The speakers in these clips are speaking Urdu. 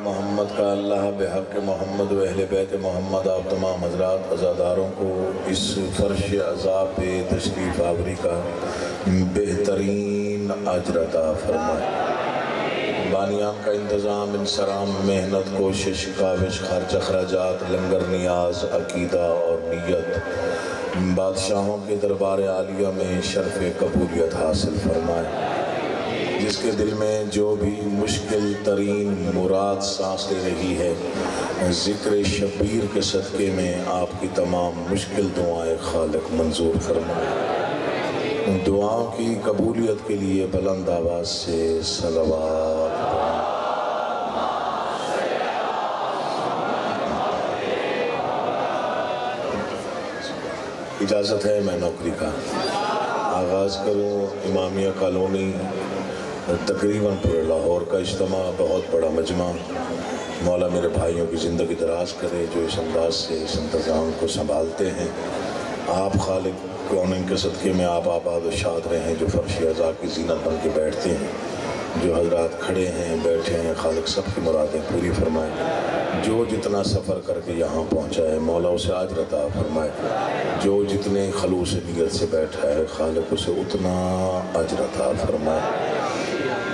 محمد کا اللہ بحق محمد و اہل بیت محمد آپ تمام حضرات عزاداروں کو اس فرش عذاب پہ تشریف آوری کا بہترین اجر عطا فرمائے۔ بانیان کا انتظام، انصرام، محنت، کوشش، کاوش، خرچ اخراجات، لنگر، نیاز، عقیدہ اور نیت بادشاہوں کے دربار عالیہ میں شرف قبولیت حاصل فرمائے۔ جس کے دل میں جو بھی مشکل ترین مراد سانس لے رہی ہے، ذکر شبیر کے صدقے میں آپ کی تمام مشکل دعائیں خالق منظور فرمائے۔ دعاؤں کی قبولیت کے لیے بلند آواز سے صلوات اجازت ہے میں نوکری کا آغاز کروں۔ امامیہ کالونی تقریباً پورے لاہور کا اجتماع، بہت بڑا مجمع، مولا میرے بھائیوں کی زندگی دراز کرے جو اس انداز سے اس انتظام کو سنبھالتے ہیں۔ آپ خالق کونین کے صدقے میں آپ آباد و شاد رہیں، جو فرش عزا کی زینت بن کے بیٹھتے ہیں، جو حضرات کھڑے ہیں بیٹھے ہیں، خالق سب کی مرادیں پوری فرمائے۔ جو جتنا سفر کر کے یہاں پہنچا ہے مولا اسے اجر عطا فرمائے۔ جو جتنے خلوص نیت سے بیٹھا ہے خالق اسے اتنا اجر عطا فرمائے۔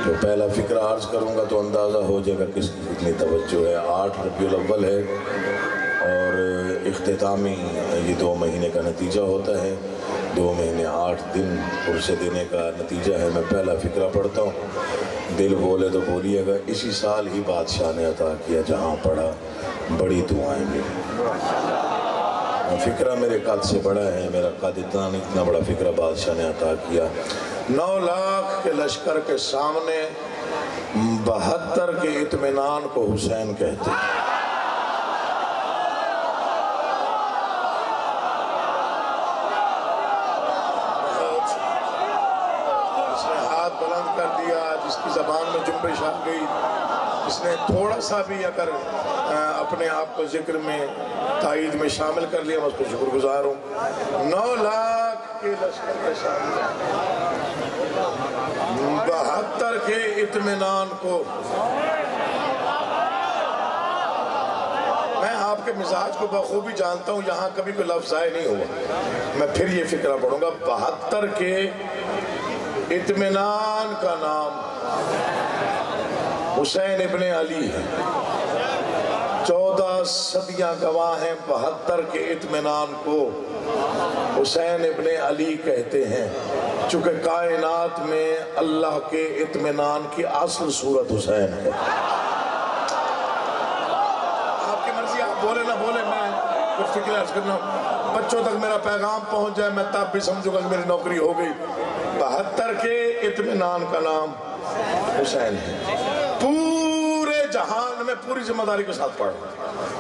جو پہلا فکر عرض کروں گا تو اندازہ ہو جائے گا کس کی کتنی توجہ ہے۔ 8 ربیع الاول ہے اور اختتامی یہ 2 مہینے کا نتیجہ ہوتا ہے۔ 2 مہینے 8 دن عرصے دینے کا نتیجہ ہے۔ میں پہلا فکرہ پڑھتا ہوں، دل بولے تو بولیے گا۔ اسی سال ہی بادشاہ نے عطا کیا، جہاں پڑھا بڑی دعائیں ملی۔ فکرہ میرے قد سے بڑا ہے، میرا قد اتنا نہیں، اتنا بڑا فکرہ بادشاہ نے عطا کیا۔ 9 لاکھ کے لشکر کے سامنے 72 کے اطمینان کو حسین کہتے ہیں۔ جس نے ہاتھ بلند کر دیا، جس کی زبان میں جنبش آ گئی، جس نے تھوڑا سا بھی اگر اپنے آپ کو ذکر میں تائید میں شامل کر لیا، میں اس کو شکر گزار ہوں۔ 9 لاکھ کے لشکر کے سامنے 72 کے اطمینان کو۔ میں آپ کے مزاج کو بخوبی جانتا ہوں، یہاں کبھی کوئی لفظ ضائع نہیں ہوا۔ میں پھر یہ فکرہ پڑھوں گا۔ 72 کے اطمینان کا نام حسین ابن علی ہے۔ 14 صدیاں گواہ ہیں، 72 کے اطمینان کو حسین ابن علی کہتے ہیں، چونکہ کائنات میں اللہ کے اطمینان کی اصل صورت حسین ہے۔ آپ کی مرضی، آپ بولے نہ بولے، میں کچھ فکر عرض کرنا ہوں۔ بچوں تک میرا پیغام پہنچ جائے میں تب بھی سمجھوں گا کہ میری نوکری ہو گئی۔ 72 کے اطمینان کا نام حسین ہے۔ پورے جہان میں پوری ذمہ داری کے ساتھ پڑھ،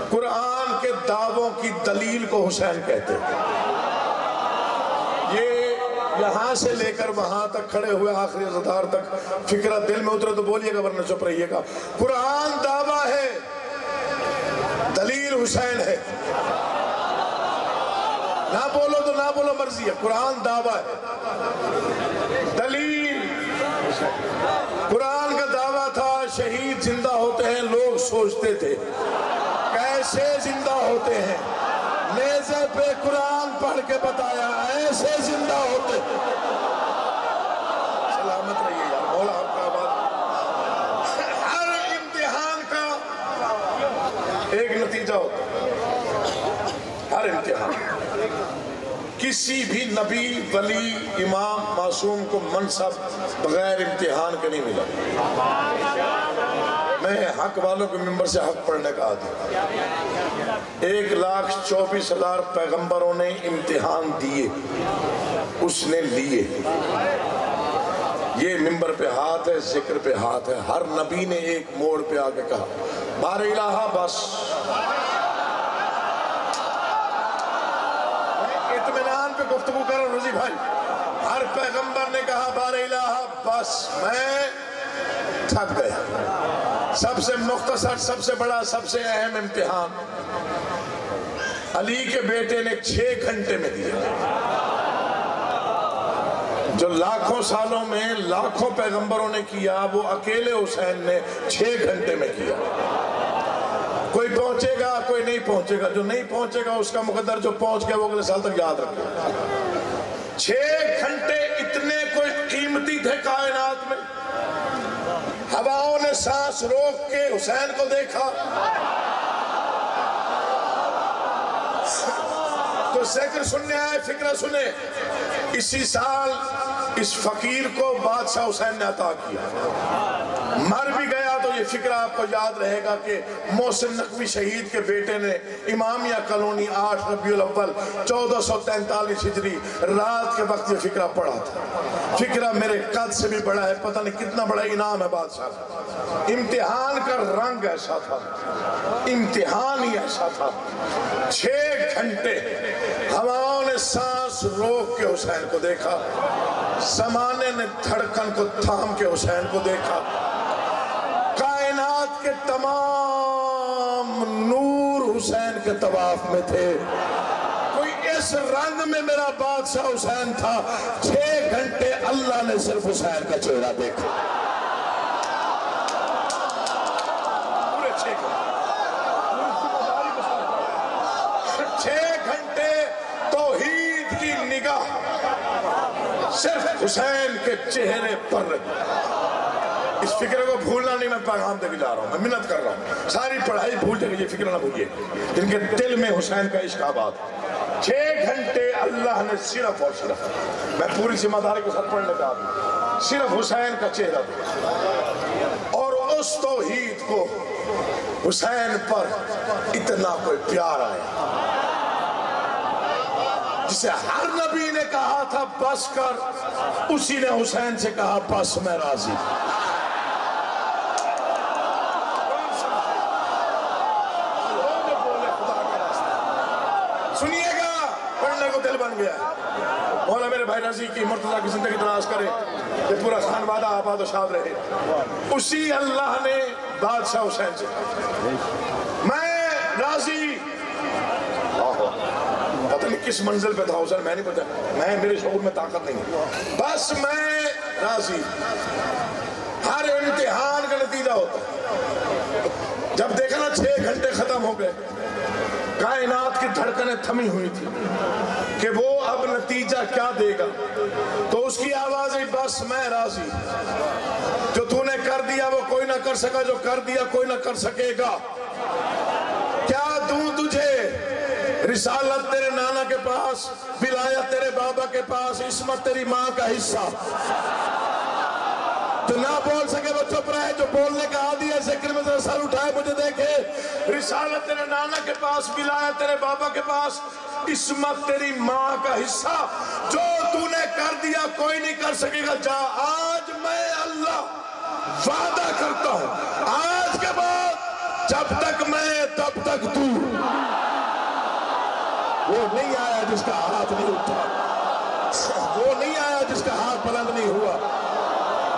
قرآن کے دعووں کی دلیل کو حسین کہتے ہیں۔ یہ یہاں سے لے کر وہاں تک کھڑے ہوئے آخری عزادار تک فکرہ دل میں اترے تو بولیے گا، ورنہ چپ رہیے گا۔ قرآن دعویٰ ہے، دلیل حسین ہے۔ نہ بولو تو نہ بولو، مرضی ہے۔ قرآن دعویٰ ہے، دلیل حسین۔ قرآن کا دعویٰ تھا شہید زندہ ہوتے ہیں، لوگ سوچتے تھے کیسے زندہ ہوتے ہیں، نیزے پہ قرآن پڑھ کے بتایا ایسے زندہ ہوتے۔ سلامت رہیے یار، مولا آپ کا آباد۔ ہر امتحان کا ایک نتیجہ ہوتا ہے، ہر امتحان۔ کسی بھی نبی، ولی، امام، معصوم کو منصب بغیر امتحان کے نہیں ملا۔ میں حق والوں کے ممبر سے حق پڑھنے کا عادی۔ 1,24,000 پیغمبروں نے امتحان دیے، اس نے لیے۔ یہ ممبر پہ ہاتھ ہے، ذکر پہ ہاتھ ہے۔ ہر نبی نے ایک موڑ پہ آ کے کہا بار الہ بس۔ اطمینان پہ گفتگو کر رہا ہوں رضی بھائی۔ ہر پیغمبر نے کہا بار الہ بس، میں تھک گیا۔ سب سے مختصر، سب سے بڑا، سب سے اہم امتحان علی کے بیٹے نے 6 گھنٹے میں دیا، جو لاکھوں سالوں میں لاکھوں پیغمبروں نے کیا، وہ اکیلے حسین نے 6 گھنٹے میں کیا۔ کوئی پہنچے گا کوئی نہیں پہنچے گا، جو نہیں پہنچے گا اس کا مقدر، جو پہنچ گیا وہ اگلے سال تک یاد رکھے۔ 6 گھنٹے اتنے کوئی قیمتی تھے کائنات میں، ہواؤں نے سانس روک کے حسین کو دیکھا تو ذکر سننے آئے، فکرہ سنے۔ اسی سال اس فقیر کو بادشاہ حسین نے عطا کیا، مر بھی گیا تو یہ فکرہ آپ کو یاد رہے گا کہ محسن نقوی شہید کے بیٹے نے امامیہ کالونی 8 ربیع الاول 1443 ہجری رات کے وقت یہ فکرہ پڑھا تھا۔ فکرہ میرے قد سے بھی بڑا ہے، پتہ نہیں کتنا بڑا انعام ہے بادشاہ کا۔ امتحان کا رنگ ایسا تھا، امتحان ہی ایسا تھا۔ 6 گھنٹے ہواؤں نے سانس روک کے حسین کو دیکھا، زمانے نے دھڑکن کو تھام کے حسین کو دیکھا، کائنات کے تمام نور حسین کے طواف میں تھے۔ کوئی اس رنگ میں میرا بادشاہ حسین تھا، 6 گھنٹے اللہ نے صرف حسین کا چہرہ دیکھا، پورے 6 گھنٹے توحید کی نگاہ صرف حسین کے چہرے پر رہی۔ اس فکر کو بھولنا نہیں، میں پیغام دے کے جا رہا ہوں، میں منت کر رہا ہوں، ساری پڑھائی بھول جائے، یہ فکر نہ بھولیے جن کے دل میں حسین کا عشق آباد۔ 6 گھنٹے اللہ نے صرف اور صرف، میں پوری ذمہ داری کے ساتھ پڑھنے کا آدمی، صرف حسین کا چہرہ دیکھا، اور اس توحید کو حسین پر اتنا کوئی پیار آیا جسے ہر نبی نے کہا تھا بس کر، اسی نے حسین سے کہا بس میں راضی۔ سنیے گا، پڑھنے کو دل بن گیا۔ مولا میرے بھائی رضی کی مرتضیٰ کی زندگی دراز کرے، یہ پورا خانوادہ آباد و شاد رہے۔ اسی اللہ نے بادشاہ حسین سے کہا میں راضی، پتہ نہیں کس منزل پہ تھا حسین، میں نہیں پتہ، میرے شعور میں طاقت نہیں، بس میں راضی۔ ہر امتحان کا نتیجہ ہوتا ہے، جب دیکھا نا 6 گھنٹے ختم ہو گئے، کائنات کی دھڑکنیں تھمی ہوئی تھی کہ وہ اب نتیجہ کیا دے گا، تو اس کی آواز ہے بس میں راضی، جو تو نے کر دیا وہ کوئی نہ کر سکا، جو کر دیا کوئی نہ کر سکے گا، کیا دوں تجھے، رسالت تیرے نانا کے پاس، ولایت تیرے بابا کے پاس، عصمت تیری ماں کا حصہ، تو نہ بول سکے وہ چپ رہے، جو بولنے کا عادی ہے ذکر میں ذرا سر اٹھائے مجھے دیکھے، رسالت تیرے نانا کے پاس، ولایت تیرے بابا کے پاس، عصمت تیری ماں کا حصہ، جو تو نے کر دیا کوئی نہیں کر سکے گا، جا آج میں اللہ وعدہ کرتا ہوں، آج کے بعد جب تک میں تب تک تو۔ وہ نہیں آیا جس کا ہاتھ نہیں اٹھا، وہ نہیں آیا جس کا ہاتھ بلند نہیں ہوا،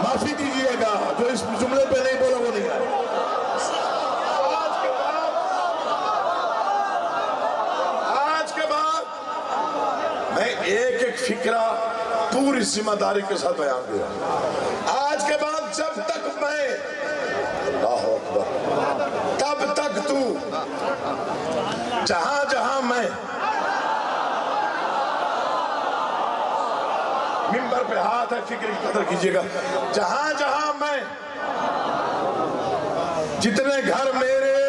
معافی دیجئے گا جو اس جملے پہ نہیں بولا وہ نہیں آیا۔ آج کے بعد میں ایک ایک فکرہ پوری ذمہ داری کے ساتھ بیان دیا، آج کے بعد جب تک میں، اللہ اکبر، تب تک تو، جہاں جہاں میں، منبر پہ ہاتھ ہے، فکر کی قدر کیجئے گا، جہاں جہاں میں، جتنے گھر میرے،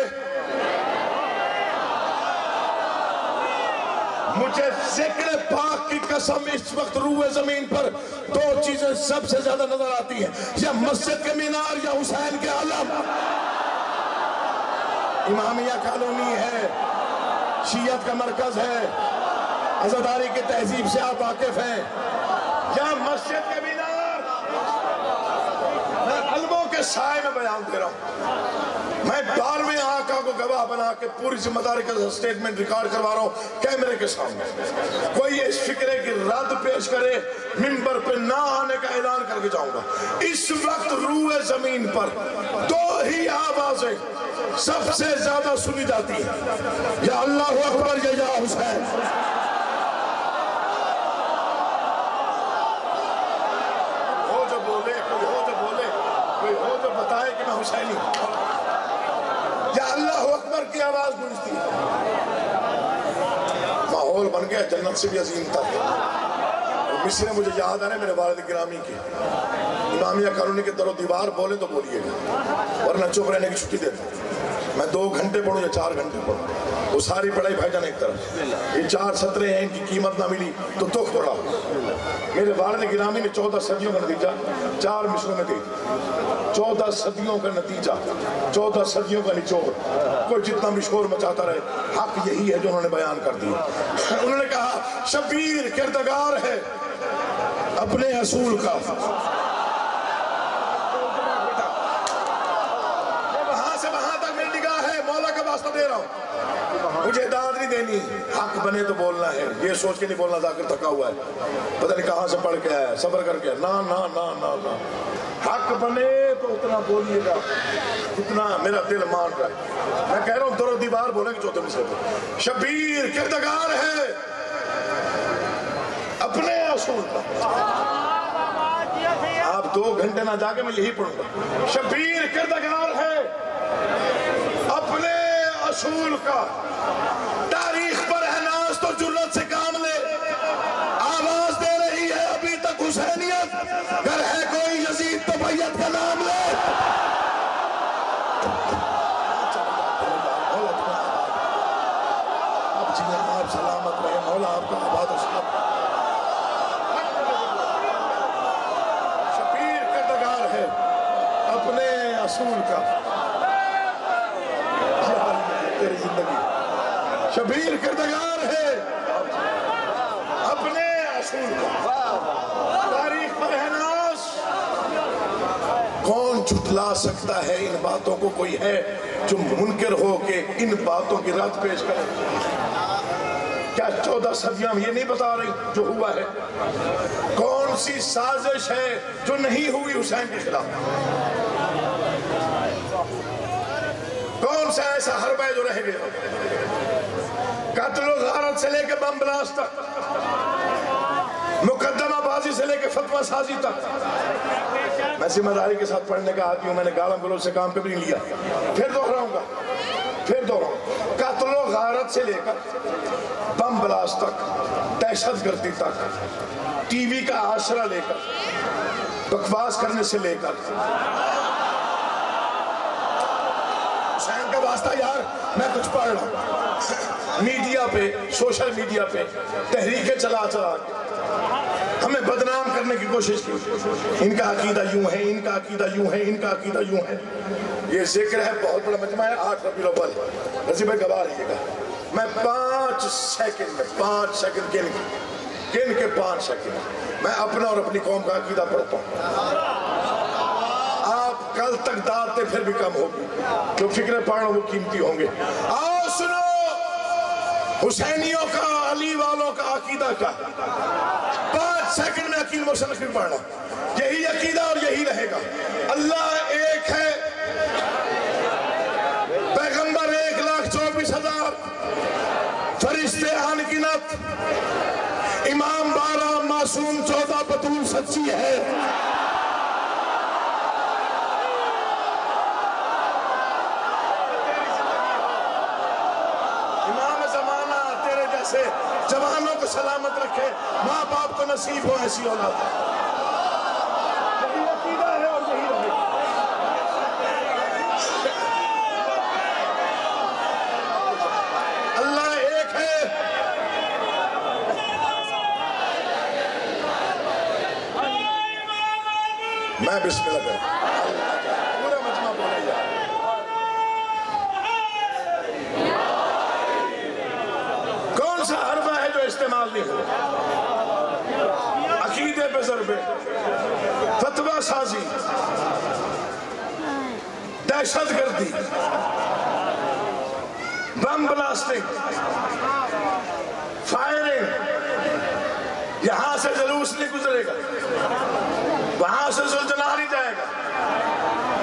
مجھے ذکر پاک کی قسم اس وقت روح زمین پر 2 چیزیں سب سے زیادہ نظر آتی ہیں، یا مسجد کے مینار یا حسین کے علم۔ امامیہ کالونی ہے، شیعت کا مرکز ہے، عزاداری کے تہذیب سے آپ واقف ہیں، یا مسجد کے مینار، میں علموں کے سائے میں بیان دے رہا ہوں، میں 12ویں آقا کو گواہ بنا کے پوری ذمہ داری کا سٹیٹمنٹ ریکارڈ کروا رہا ہوں کیمرے کے سامنے، کوئی اس فکرے کی رد پیش کرے منبر پہ نہ آنے کا اعلان کر کے جاؤں گا۔ اس وقت روح زمین پر 2 ہی آوازیں سب سے زیادہ سنی جاتی ہیں، یا اللہ اکبر یا حسین۔ کوئی ہو جو بتائے کہ میں حسینی ہوں، یا اللہ اکبر اکبر کی آواز گونجتی ہے. ماحول بن گیا جنت سے بھی عظیم تر. مصرے مجھے یاد آ رہے ہیں میرے والد گرامی کے. امامیہ کالونی کے در و دیوار بولے تو بولیے گا ورنہ چپ رہنے کی چھٹی دیتا ہوں. میں 2 گھنٹے پڑھوں یا 4 گھنٹے پڑھوں, وہ ساری پڑھائی بھائی جان ایک طرف. یہ 4 سطریں ہیں, ان کی قیمت نہ ملی تو دکھ پڑا. میرے والد گرامی نے 14 صدیوں کا نتیجہ 4 مصروں میں دی. 14 صدیوں کا نتیجہ, 14 صدیوں کا نچوڑ. کوئی جتنا بھی شور مچاتا رہے, حق یہی ہے جو انہوں نے بیان کر دیا. انہوں نے کہا شبیر کردگار ہے اپنے اصول کا. وہاں سے وہاں تک میری نگاہ ہے, مولا کا واسطہ دے رہا ہوں. مجھے داد نہیں دینی, حق بنے تو بولنا ہے. یہ سوچ کے نہیں بولنا ذاکر تھکا ہوا ہے, پتہ نہیں کہاں سے پڑھ کے آیا ہے, صبر کر کے. نا نا نا نا نا, حق بنے تو اتنا بولیے گا جتنا میرا دل مان رہا ہے. میں کہہ رہا ہوں در و دیوار بولیں گے 4 مصرے پہ. شبیر کردگار ہے اپنے اصول کا. آپ 2 گھنٹے نہ جا کے میں یہی پڑھوں گا. شبیر کردگار ہے اپنے اصول کا. تاریخ پر ہے ناز تو جرت سے کام لے. آواز دے رہی ہے ابھی تک حسینیت, گر ہے کوئی یزید تو بیعت کا نام لے. آپ سلامت رہے, مولا آپ کا آباد و سلامت. شبیر کردگار ہے اپنے اصول کا. تیری زندگی شبیر کردگار ہے اپنے اصول کا. تاریخ پر ہے ناز. کون جھٹلا سکتا ہے ان باتوں کو؟ کوئی ہے جو منکر ہو کہ ان باتوں کی رد پیش کرے؟ کیا 14 صدیاں یہ نہیں بتا رہی جو ہوا ہے؟ کون سی سازش ہے جو نہیں ہوئی حسین کے خلاف؟ کون سا ایسا حرب ہے جو رہ گیا؟ قتل و غارت سے لے کے بم بلاسٹ تک, مقدمہ بازی سے لے کے فتویٰ سازی تک. میں ذمہ داری کے ساتھ پڑھنے کا آدمی ہوں, میں نے گالم گلوچ سے کام پہ بھی نہیں لیا. پھر دوہراؤں گا, پھر دوہراؤں. قتل و غارت سے لے کر بم بلاسٹ تک, دہشت گردی تک, ٹی وی کا آسرا لے کر, بکواس کرنے سے لے کر. حسین کا واسطہ یار میں کچھ پڑھ رہا ہوں میڈیا پہ, سوشل میڈیا پہ تحریکیں چلا چلا ہمیں بدنام کرنے کی کوشش کی. ان کا عقیدہ یوں ہے, ان کا عقیدہ یوں ہے, ان کا عقیدہ یوں ہے. یہ ذکر ہے, بہت بڑا مجمع ہے, 8 ربیع الاول. نصیب بھائی گواہ رہیے گا. میں 5 سیکنڈ میں 5 سیکنڈ گن کے 5 سیکنڈ میں اپنا اور اپنی قوم کا عقیدہ پڑھتا ہوں. آپ کل تک دادتے پھر بھی کم ہوگی, جو فکریں پڑھ وہ قیمتی ہوں گے. آؤ سنو حسینیوں کا, علی والوں کا عقیدہ کا. 5 سیکنڈ میں عقیل مصنف پڑھنا. یہی عقیدہ اور یہی رہے گا. اللہ ایک ہے, پیغمبر 1,24,000, فرشتے انگنت, امام 12, معصوم 14, بطول سچی ہے. امام زمانہ تیرے جیسے جوانوں کو سلامت رکھے, ماں باپ کو نصیب ہو ایسی اولاد. یہی عقیدہ ہے اور یہی رہے گا. اللہ ایک ہے, میں بسم اللہ کروں. پورا مجمع بولے جا. کون سا حربہ ہے جو استعمال نہیں ہوا؟ عقیدے پہ ضربے, فتویٰ سازی, دہشت گردی, بم بلاسٹنگ, فائرنگ. یہاں سے جلوس نہیں گزرے گا, وہاں سے زلزلہ نہیں جائے گا.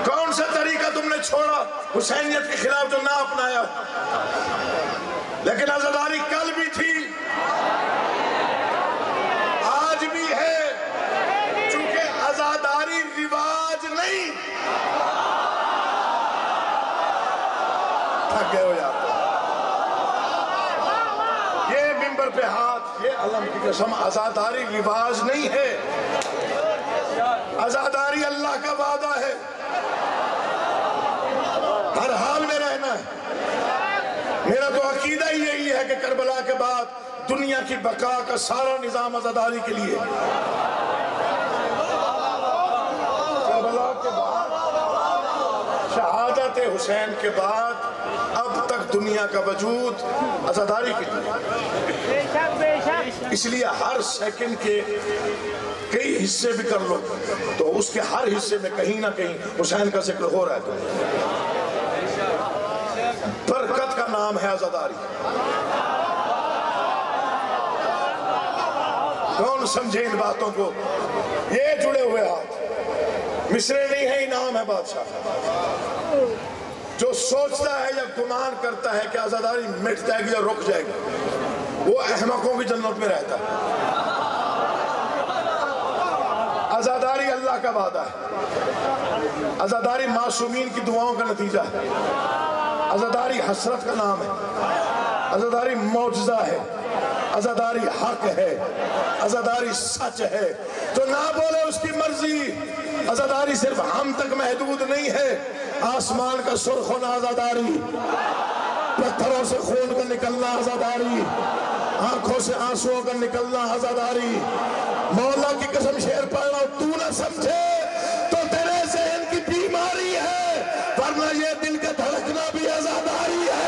کون سا طریقہ تم نے چھوڑا حسینیت کے خلاف جو نہ اپنایا؟ لیکن عزاداری کل بھی تھی, آج بھی ہے, چونکہ عزاداری رواج نہیں. تھک گئے ہو یار. یہ ممبر پہ ہاتھ, یہ علم کی قسم, آزاداری رواج نہیں ہے, آزاداری اللہ کا وعدہ ہے, ہر حال میں رہنا ہے. میرا تو عقیدہ ہی یہی ہے کہ کربلا کے بعد دنیا کی بقا کا سارا نظام آزاداری کے لیے. کربلا کے بعد, شہادت حسین کے بعد اب تک دنیا کا وجود آزاداری کے لیے. اس لیے ہر سیکنڈ کے کئی حصے بھی کر لو تو اس کے ہر حصے میں کہیں نہ کہیں حسین کا ذکر ہو رہا ہے. برکت کا نام ہے آزاداری. کون سمجھے ان باتوں کو؟ یہ جڑے ہوئے ہاتھ مصرے نہیں ہے, انعام ہے بادشاہ. جو سوچتا ہے یا گمان کرتا ہے کہ آزاداری مٹ جائے گی یا رک جائے گی, وہ احمقوں کی جنت میں رہتا ہے. آزاداری اللہ کا وعدہ ہے, آزاداری معصومین کی دعاؤں کا نتیجہ ہے, آزاداری حسرت کا نام ہے, آزاداری معجزہ ہے, آزاداری حق ہے, آزاداری سچ ہے. تو نہ بولے اس کی مرضی. آزاداری صرف ہم تک محدود نہیں ہے, آسمان کا سرخ ہونا آزاداری, پتھروں سے خون کا نکلنا آزاداری, آنکھوں سے آنسوؤں کا نکلنا آزاداری. مولا کی قسم شعر پڑھ رہا ہوں, تو نہ سمجھے تو تیرے ذہن کی بیماری ہے, ورنہ یہ دل کا دھڑکنا بھی آزاداری ہے.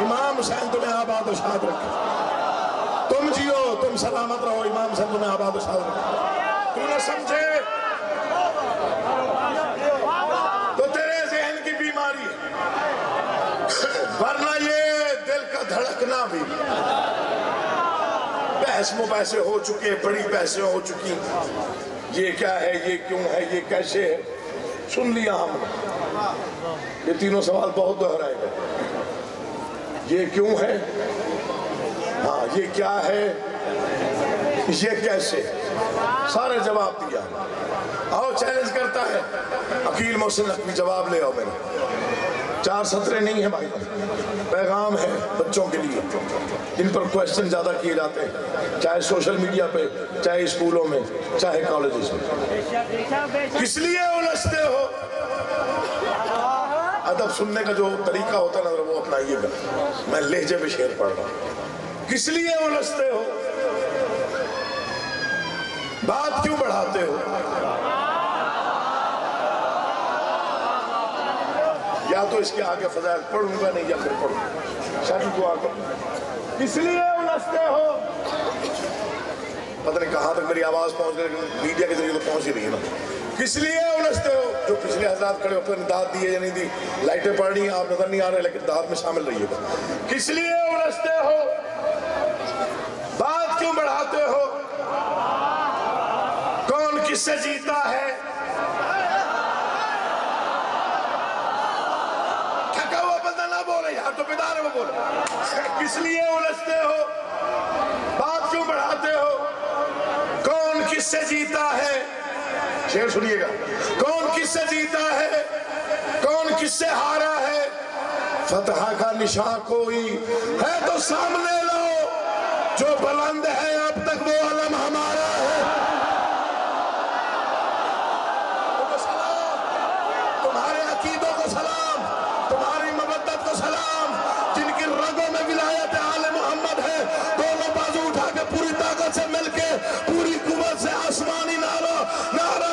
امام حسین تمہیں آباد و شاد رکھے, تم جیو, تم سلامت رہو, امام حسین تمہیں آباد و شاد رکھے. تو نہ سمجھے تو تیرے ذہن کی بیماری ہے, ورنہ یہ دل کا دھڑکنا بھی. بحث مباحثے ہو چکے, بڑی بحثیں ہو چکی, یہ کیا ہے, یہ کیوں ہے, یہ کیسے ہے, سن لیا ہم نے. یہ تینوں سوال بہت دہرائے گئے. یہ کیوں ہے, ہاں یہ کیا ہے, یہ کیسے, سارے جواب دیا. آؤ چیلنج کرتا ہے عقیل محسن نقوی, جواب لے آؤ. میرے 4 سطریں نہیں ہیں بھائی, پیغام ہے بچوں کے لیے جن پر کوشچن زیادہ کیے جاتے ہیں, چاہے سوشل میڈیا پہ, چاہے اسکولوں میں, چاہے کالجز میں. کس لیے الجھتے ہو؟ ادب سننے کا جو طریقہ ہوتا ہے نا وہ اپنائیے گا. میں لہجے میں شعر پڑھ رہا ہوں. کس لیے الجھتے ہو؟ بات کیوں بڑھاتے ہو؟ یا تو اس کے آگے فضائل پڑھوں گا نہیں, یا پھر پڑھوں شادی کو آگے. کس لیے الجھتے ہو؟ پتہ نہیں کہاں تک میری آواز پہنچ گئی, میڈیا کے ذریعے تو پہنچ ہی رہی ہے نا. کس لیے الجھتے ہو؟ جو پچھلے حضرات کھڑے ہوتے ہیں, داد دی ہے یا نہیں دی, لائٹیں پڑھ رہی ہیں, آپ نظر نہیں آ رہے, لیکن داد میں شامل رہیے گا. کس لیے الجھتے ہو؟ بات کیوں بڑھاتے ہو؟ کون کس سے جیتا ہے؟ تھکا ہوا بندہ نہ بولے, یار تو بیدار ہے وہ بولے. کس لیے الجھتے ہو؟ بات کیوں بڑھاتے ہو؟ کون کس سے جیتا ہے؟ شعر سنیے گا. کون کس سے جیتا ہے, کون کس سے ہارا ہے, فتح کا نشان کوئی ہے تو سامنے لو, جو بلند ہے اب تک وہ علم ہمارا ہے. تمہارے عقیدوں کو سلام, تمہاری مبدت کو سلام, جن کی رگوں میں ولایت آل محمد ہے, دونوں بازو اٹھا کے پوری طاقت سے مل کے پوری قوت سے آسمانی نعرہ نعرہ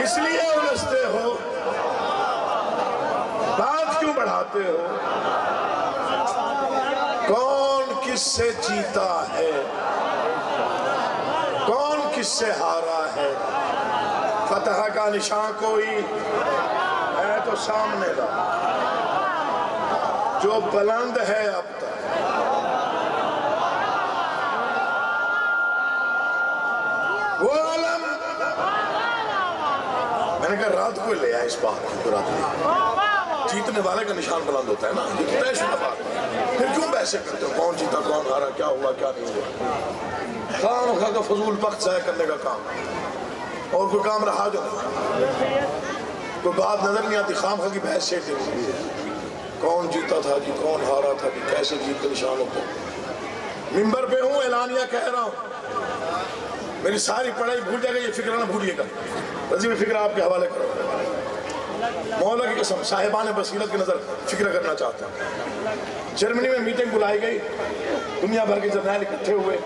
اس لیے الجھتے ہو. بات کیوں بڑھاتے ہو؟ کون کس سے جیتا ہے, کون کس سے ہارا ہے, فتح کا نشان کوئی ہے تو سامنے لا, جو بلند ہے اب تک وہ علم. میں نے نے کہا رات کو لے آئے اس بات کو، رات میں جیتنے والے کا نشان بلند ہوتا ہے نا، یہ تو طے شدہ بات ہے، پھر کیوں بحثیں کرتے ہو کون جیتا کون ہارا، کیا ہوا کیا نہیں ہوا، خام خواہ کا فضول وقت ضائع کرنے کا کام، اور کوئی کام رہا جو نہیں، کوئی بات نظر نہیں آتی، خام خواہ کی بحث چھیڑ دیتی ہے، کون جیتا تھا جی، کون ہارا تھا جی، کیسے جیت کے نشان ہوتے ہیں۔ ممبر پہ ہوں، اعلانیہ کہہ رہا ہوں، میری ساری پڑھائی بھول جائے گا، یہ فکر نہ بھولیے گا، وظیفہ فکر آپ کے حوالے کرو، مولا کی قسم صاحبان بصیرت کی نظر فکر کرنا چاہتا ہوں۔ جرمنی میں میٹنگ بلائی گئی، دنیا بھر کے جرنیل اکٹھے ہوئے،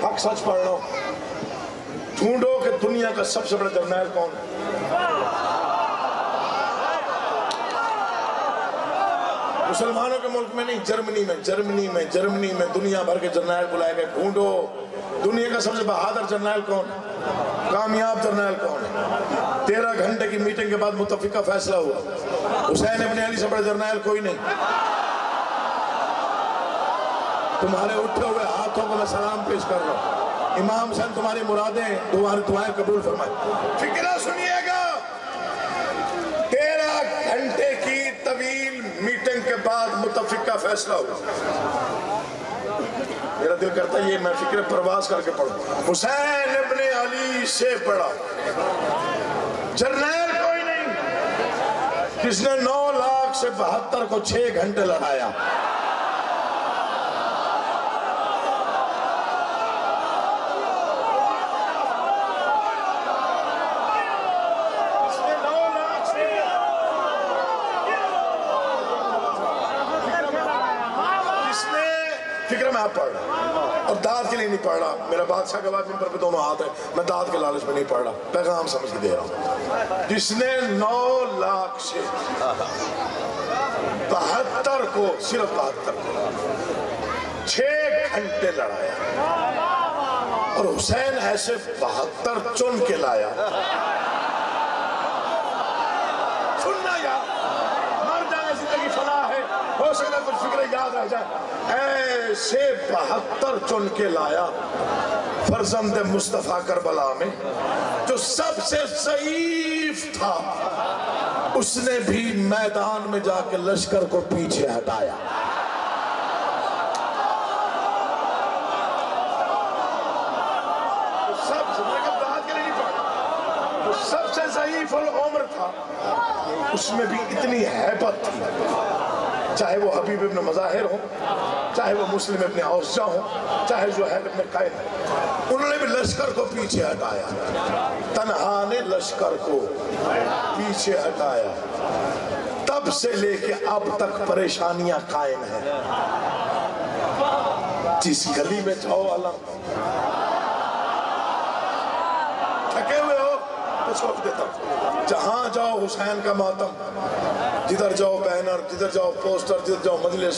حق سچ پڑھ رہا ہوں، ڈھونڈو کہ دنیا کا سب سے بڑا جرنیل کون ہے۔ مسلمانوں کے ملک میں نہیں، جرمنی میں دنیا بھر کے جرنیل بلائے گئے، ڈھونڈو دنیا کا سب سے بہادر جرنیل کون ہے، کامیاب جرنیل کون ہے۔ 13 گھنٹے کی میٹنگ کے بعد متفقہ فیصلہ ہوا، حسین ابن علی سے بڑا جرنیل کوئی نہیں۔ تمہارے اٹھے ہوئے ہاتھوں کو میں سلام پیش کر رہا ہوں، امام حسین تمہاری مرادیں تمہاری دعائیں قبول فرمائے۔ فکرہ سنیے گا، 13 گھنٹے کی طویل میٹنگ کے بعد متفقہ فیصلہ ہوا۔ میرا دل کرتا ہے یہ میں فکر پرواز کر کے پڑھوں، حسین ابن علی سے بڑا جرنیل کوئی نہیں، جس نے 9,72,000 کو 6 گھنٹے لڑایا۔ فکر میں آپ پڑھ رہا اور داد کے لیے نہیں پڑھ رہا، میرا بادشاہ کے بعد ممبر پہ دونوں ہاتھ ہیں، میں داد کے لالچ میں نہیں پڑھ رہا، پیغام سمجھ کے دے رہا ہوں۔ جس نے 9,00,000 سے 72 کو، صرف 72 کو 6 گھنٹے لڑایا، اور حسین ایسے 72 چن کے لایا۔ سننا یار، مر جانے زندگی فنا ہے، ہو سکتا کچھ فکریں یاد رہ جائے، ایسے 72 چن کے لایا فرزند مصطفیٰ کربلا میں، جو سب سے ضعیف تھا، اس نے بھی میدان میں جا کے لشکر کو پیچھے ہٹایا۔ سب سے ضعیف العمر تھا، اس میں بھی اتنی ہیبت تھی، چاہے وہ حبیب ابن مظاہر ہوں، چاہے وہ مسلم ابن اوسجہ ہوں، چاہے زہیر ابن قائد ہوں، انہوں نے بھی لشکر کو پیچھے ہٹایا، تنہا نے لشکر کو پیچھے ہٹایا۔ تب سے لے کے اب تک پریشانیاں قائم ہیں، جس گلی میں جاؤ علم، تھکے ہوئے ہو تو چھوڑ دیتا ہوں، جہاں جاؤ حسین کا ماتم، جدھر جاؤ بینر، جدھر جاؤ پوسٹر، جدھر جاؤ مجلس،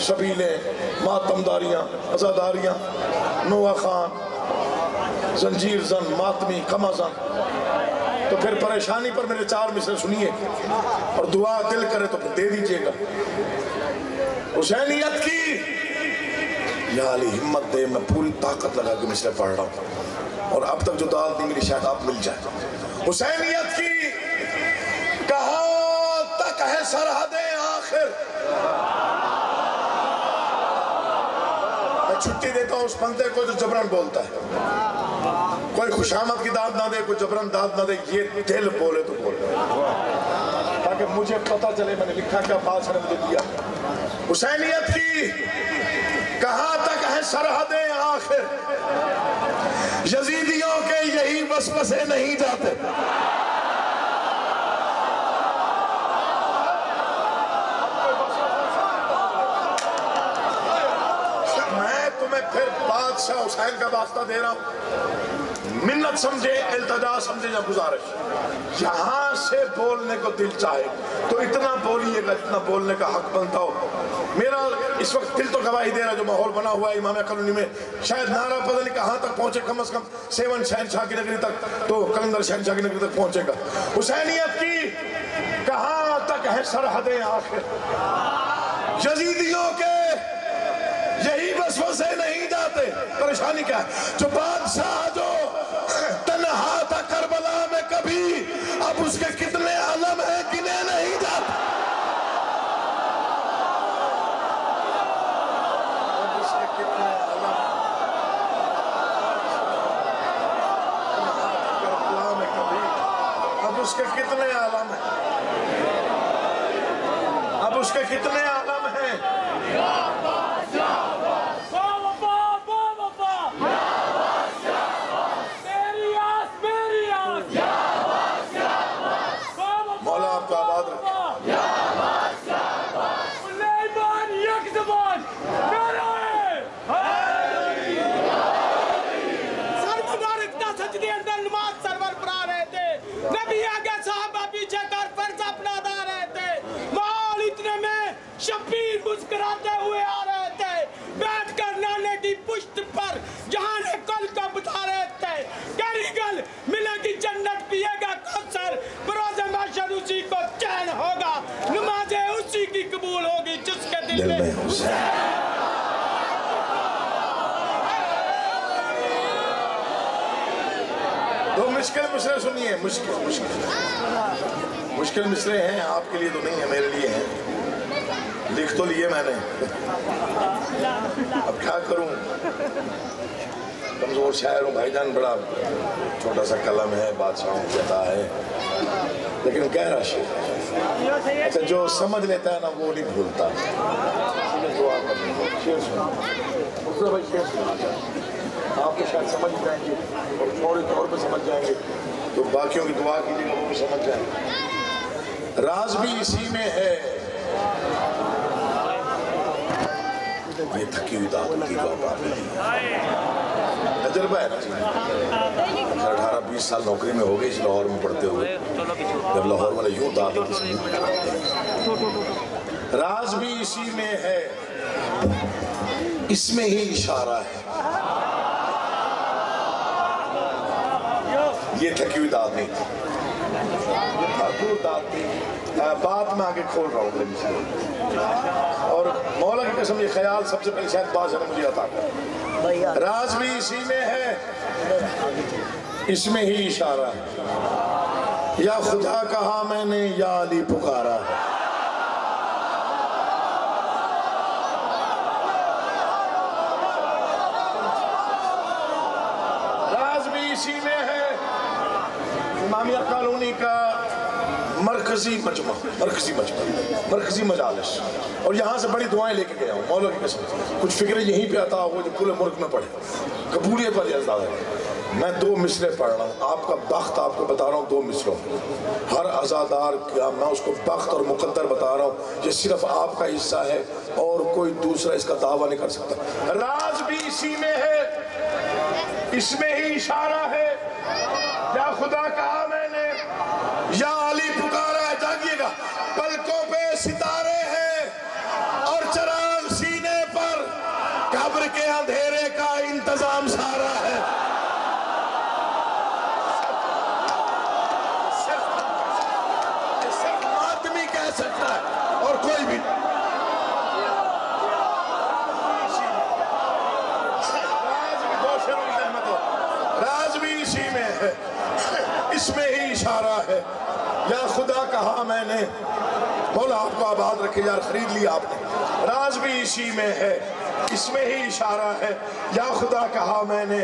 شبیلیں، ماتمداریاں، عزاداریاں، نوح خان، زنجیر زن، ماتمی، قمع زن، تو پھر پریشانی پر میرے 4 مصرے سنیے اور دعا دل کرے تو پھر دے دیجئے گا۔ حسینیت کی یا علی ہمت دے، میں پوری طاقت لگا کے مصرے پڑھ رہا ہوں، اور اب تک جو دعا دی میری شاید آپ مل جائے۔ حسینیت کی کہاں تک ہے سرحدیں آخر، میں چھٹی دیتا ہوں اس بندے کو جو جبران بولتا ہے، کوئی خوشامد کی داد نہ دے، کوئی جبران داد نہ دے، یہ دل بولے تو بولے، تاکہ مجھے پتہ چلے میں نے لکھا کیا، بات نے مجھے دیا۔ حسینیت کی کہاں تک ہے سرحدیں آخر، یزیدیوں کے یہی وسوسے نہیں جاتے، میں تمہیں پھر بادشاہ حسین کا واسطہ دے رہا ہوں، منت سمجھے، التجا سمجھے یا گزارش، یہاں سے بولنے کو دل چاہے تو اتنا بولیے گا اتنا بولنے کا حق بنتا ہو۔ میرا اس وقت دل تو گواہی دے رہا، جو ماحول بنا ہوا ہے امام کالونی میں، شاید نعرہ پتہ نہیں کہاں تک پہنچے، کم از کم 7 شہنشاہ کی نگری تک، تو کلندر شہنشاہ کی نگری تک پہنچے گا۔ حسینیت کی کہاں تک ہے سرحدیں آخر، یزیدیوں کے یہی وسوسے نہیں جاتے۔ پریشانی کیا ہے؟ جو بادشاہ جو تنہا تھا کربلا میں کبھی ابھی اب اس کے کتنے علم ہیں گنے نہیں جاتے. اب اس کے کتنے علم میں کبھی اب اس کے کتنے عالم ہیں. اب اس کے کتنے عالم ہیں. مولا آپ کا آباد رکھے. شبیر مسکراتے ہوئے آ رہے تھے, بیٹھ کر نانے کی پشت پر جہاں نے کل کا بتا رہے تھے. گل ملے گی جنت, پیے گا کوثر, بروز محشر اسی کو چین ہوگا, نمازیں اسی کی قبول ہوگی جس کے دل میں دو مشکل مصرے سنیے. مشکل مصرے ہیں, آپ کے لیے تو نہیں ہے, میرے لیے ہیں. لکھ تو لیے میں نے, اب کیا کروں, کمزور شاعر ہوں بھائی جان, بڑا چھوٹا سا قلم ہے, بادشاہوں کی عطا ہے, لیکن کہہ رہا شعر. اچھا جو سمجھ لیتا ہے نا وہ نہیں بھولتا. دعا کریں, شعر سنا بھائی, شعر سنا آپ کو شاید سمجھ جائیں گے اور فوری طور پہ سمجھ جائیں گے, تو باقیوں کی دعا کیجیے وہ بھی سمجھ جائیں گے. راز بھی اسی میں ہے, یہ تھکی ہوئی دعوت ہوتی جو آپ آتے ہیں, تجربہ ہے نا. 18-20 سال نوکری میں ہو گئی اس لاہور میں پڑھتے ہوئے, جب لاہور والے یوں دعوت راز بھی اسی میں ہے, اس میں ہی اشارہ ہے. یہ تھکی ہوئی دعوت نہیں, بات میں آگے کھول رہا ہوں, اور مولا کی قسم یہ خیال سب سے پہلے شاید باز ہے مجھے عطا کر. راز بھی اسی میں ہے, اس میں ہی اشارہ ہے. یا خدا کہا میں نے, یا علی پکارا. راز بھی اسی میں ہے. امامیہ کالونی کا مرکزی مجمع, مرکزی مجالس, اور یہاں سے بڑی دعائیں لے کے گیا ہوں مولا کی قسم. کچھ فکریں یہیں پہ عطا ہو جو پورے ملک میں پڑھے, قبولیت والی انداز ہے. میں 2 مصرے پڑھ رہا ہوں, آپ کا بخت آپ کو بتا رہا ہوں 2 مصروں. ہر عزادار کیا میں اس کو بخت اور مقدر بتا رہا ہوں, یہ صرف آپ کا حصہ ہے اور کوئی دوسرا اس کا دعویٰ نہیں کر سکتا. راز بھی اسی میں ہے, اس میں ہی اشارہ ہے. یا خدا کہا میں نے, یا علی پکارا ہے. جاگیے گا, پلکوں پہ ستارے ہیں اور چراغ سینے پر, قبر کے اندھیرے کا انتظام سارا ہے. صرف ماتمی کہہ سکتا ہے اور کوئی بھی. راز بھی اسی میں ہے, اس میں ہی اشارہ ہے. یا خدا کہا میں نے, مولا آپ کو آباد رکھے یار, خرید لیا آپ نے. راز بھی اسی میں ہے, اس میں ہی اشارہ ہے. یا خدا کہا میں نے,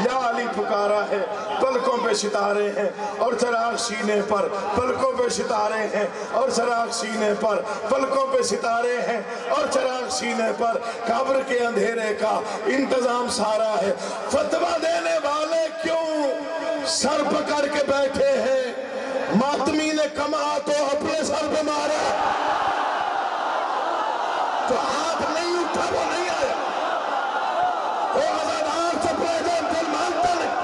یا علی پکارا ہے. پلکوں پہ ستارے ہیں اور چراغ سینے پر, پلکوں پہ ستارے ہیں اور چراغ سینے پر, پلکوں پہ ستارے ہیں اور چراغ سینے پر, قبر کے اندھیرے کا انتظام سارا ہے. فتویٰ دینے والے کیوں سر پکڑ کے بیٹھے ہیں, ماتمی نے کما تو اپنے سر پہ مارا, تو ہاتھ نہیں اٹھا وہ نہیں آیا. وہ عزادار سے پہلے دل مانتا نہیں.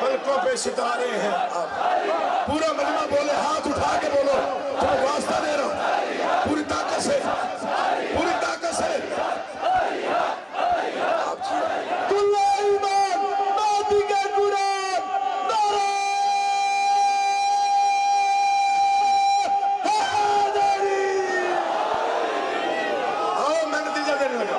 پلکوں پہ ستارے ہیں. پورا مجمع بولے, ہاتھ اٹھا کے بولو, تمہیں واسطہ دے رہا ہوں, پوری طاقت سے, پوری طاقت سے. میں نتیجہ دینے لگا.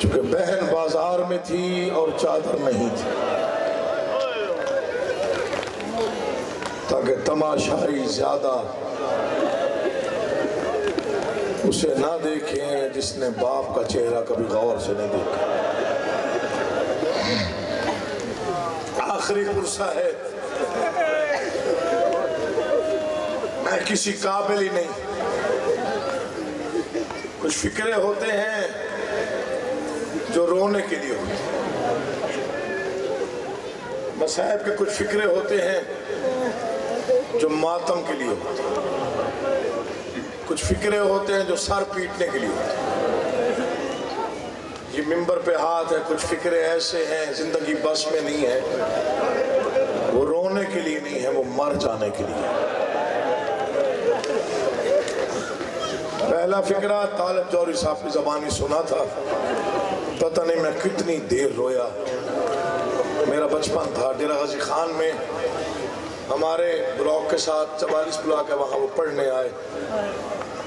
چونکہ بہن بازار میں تھی اور چادر نہیں تھی، تاکہ تماشائی زیادہ اسے نہ دیکھیں جس نے باپ کا چہرہ کبھی غور سے نہیں دیکھا۔ آخری پرسہ ہے، میں کسی قابل ہی نہیں۔ کچھ فکرے ہوتے ہیں جو رونے کے لیے ہوتے ہیں، مصائب کے کچھ فکرے ہوتے ہیں جو ماتم کے لیے ہوتے ہیں، کچھ فکرے ہوتے ہیں جو سر پیٹنے کے لیے ہوتے ہیں۔ یہ ممبر پہ ہاتھ ہے، کچھ فکرے ایسے ہیں زندگی بس میں نہیں ہے، وہ رونے کے لیے نہیں ہے، وہ مر جانے کے لیے۔ پہلا فکرہ طالب جوہری صاحب کی زبانی سنا تھا، پتہ نہیں میں کتنی دیر رویا۔ میرا بچپن تھا ڈیرہ غازی خان میں، ہمارے بلاک کے ساتھ 44 بلاک ہے، وہاں وہ پڑھنے آئے،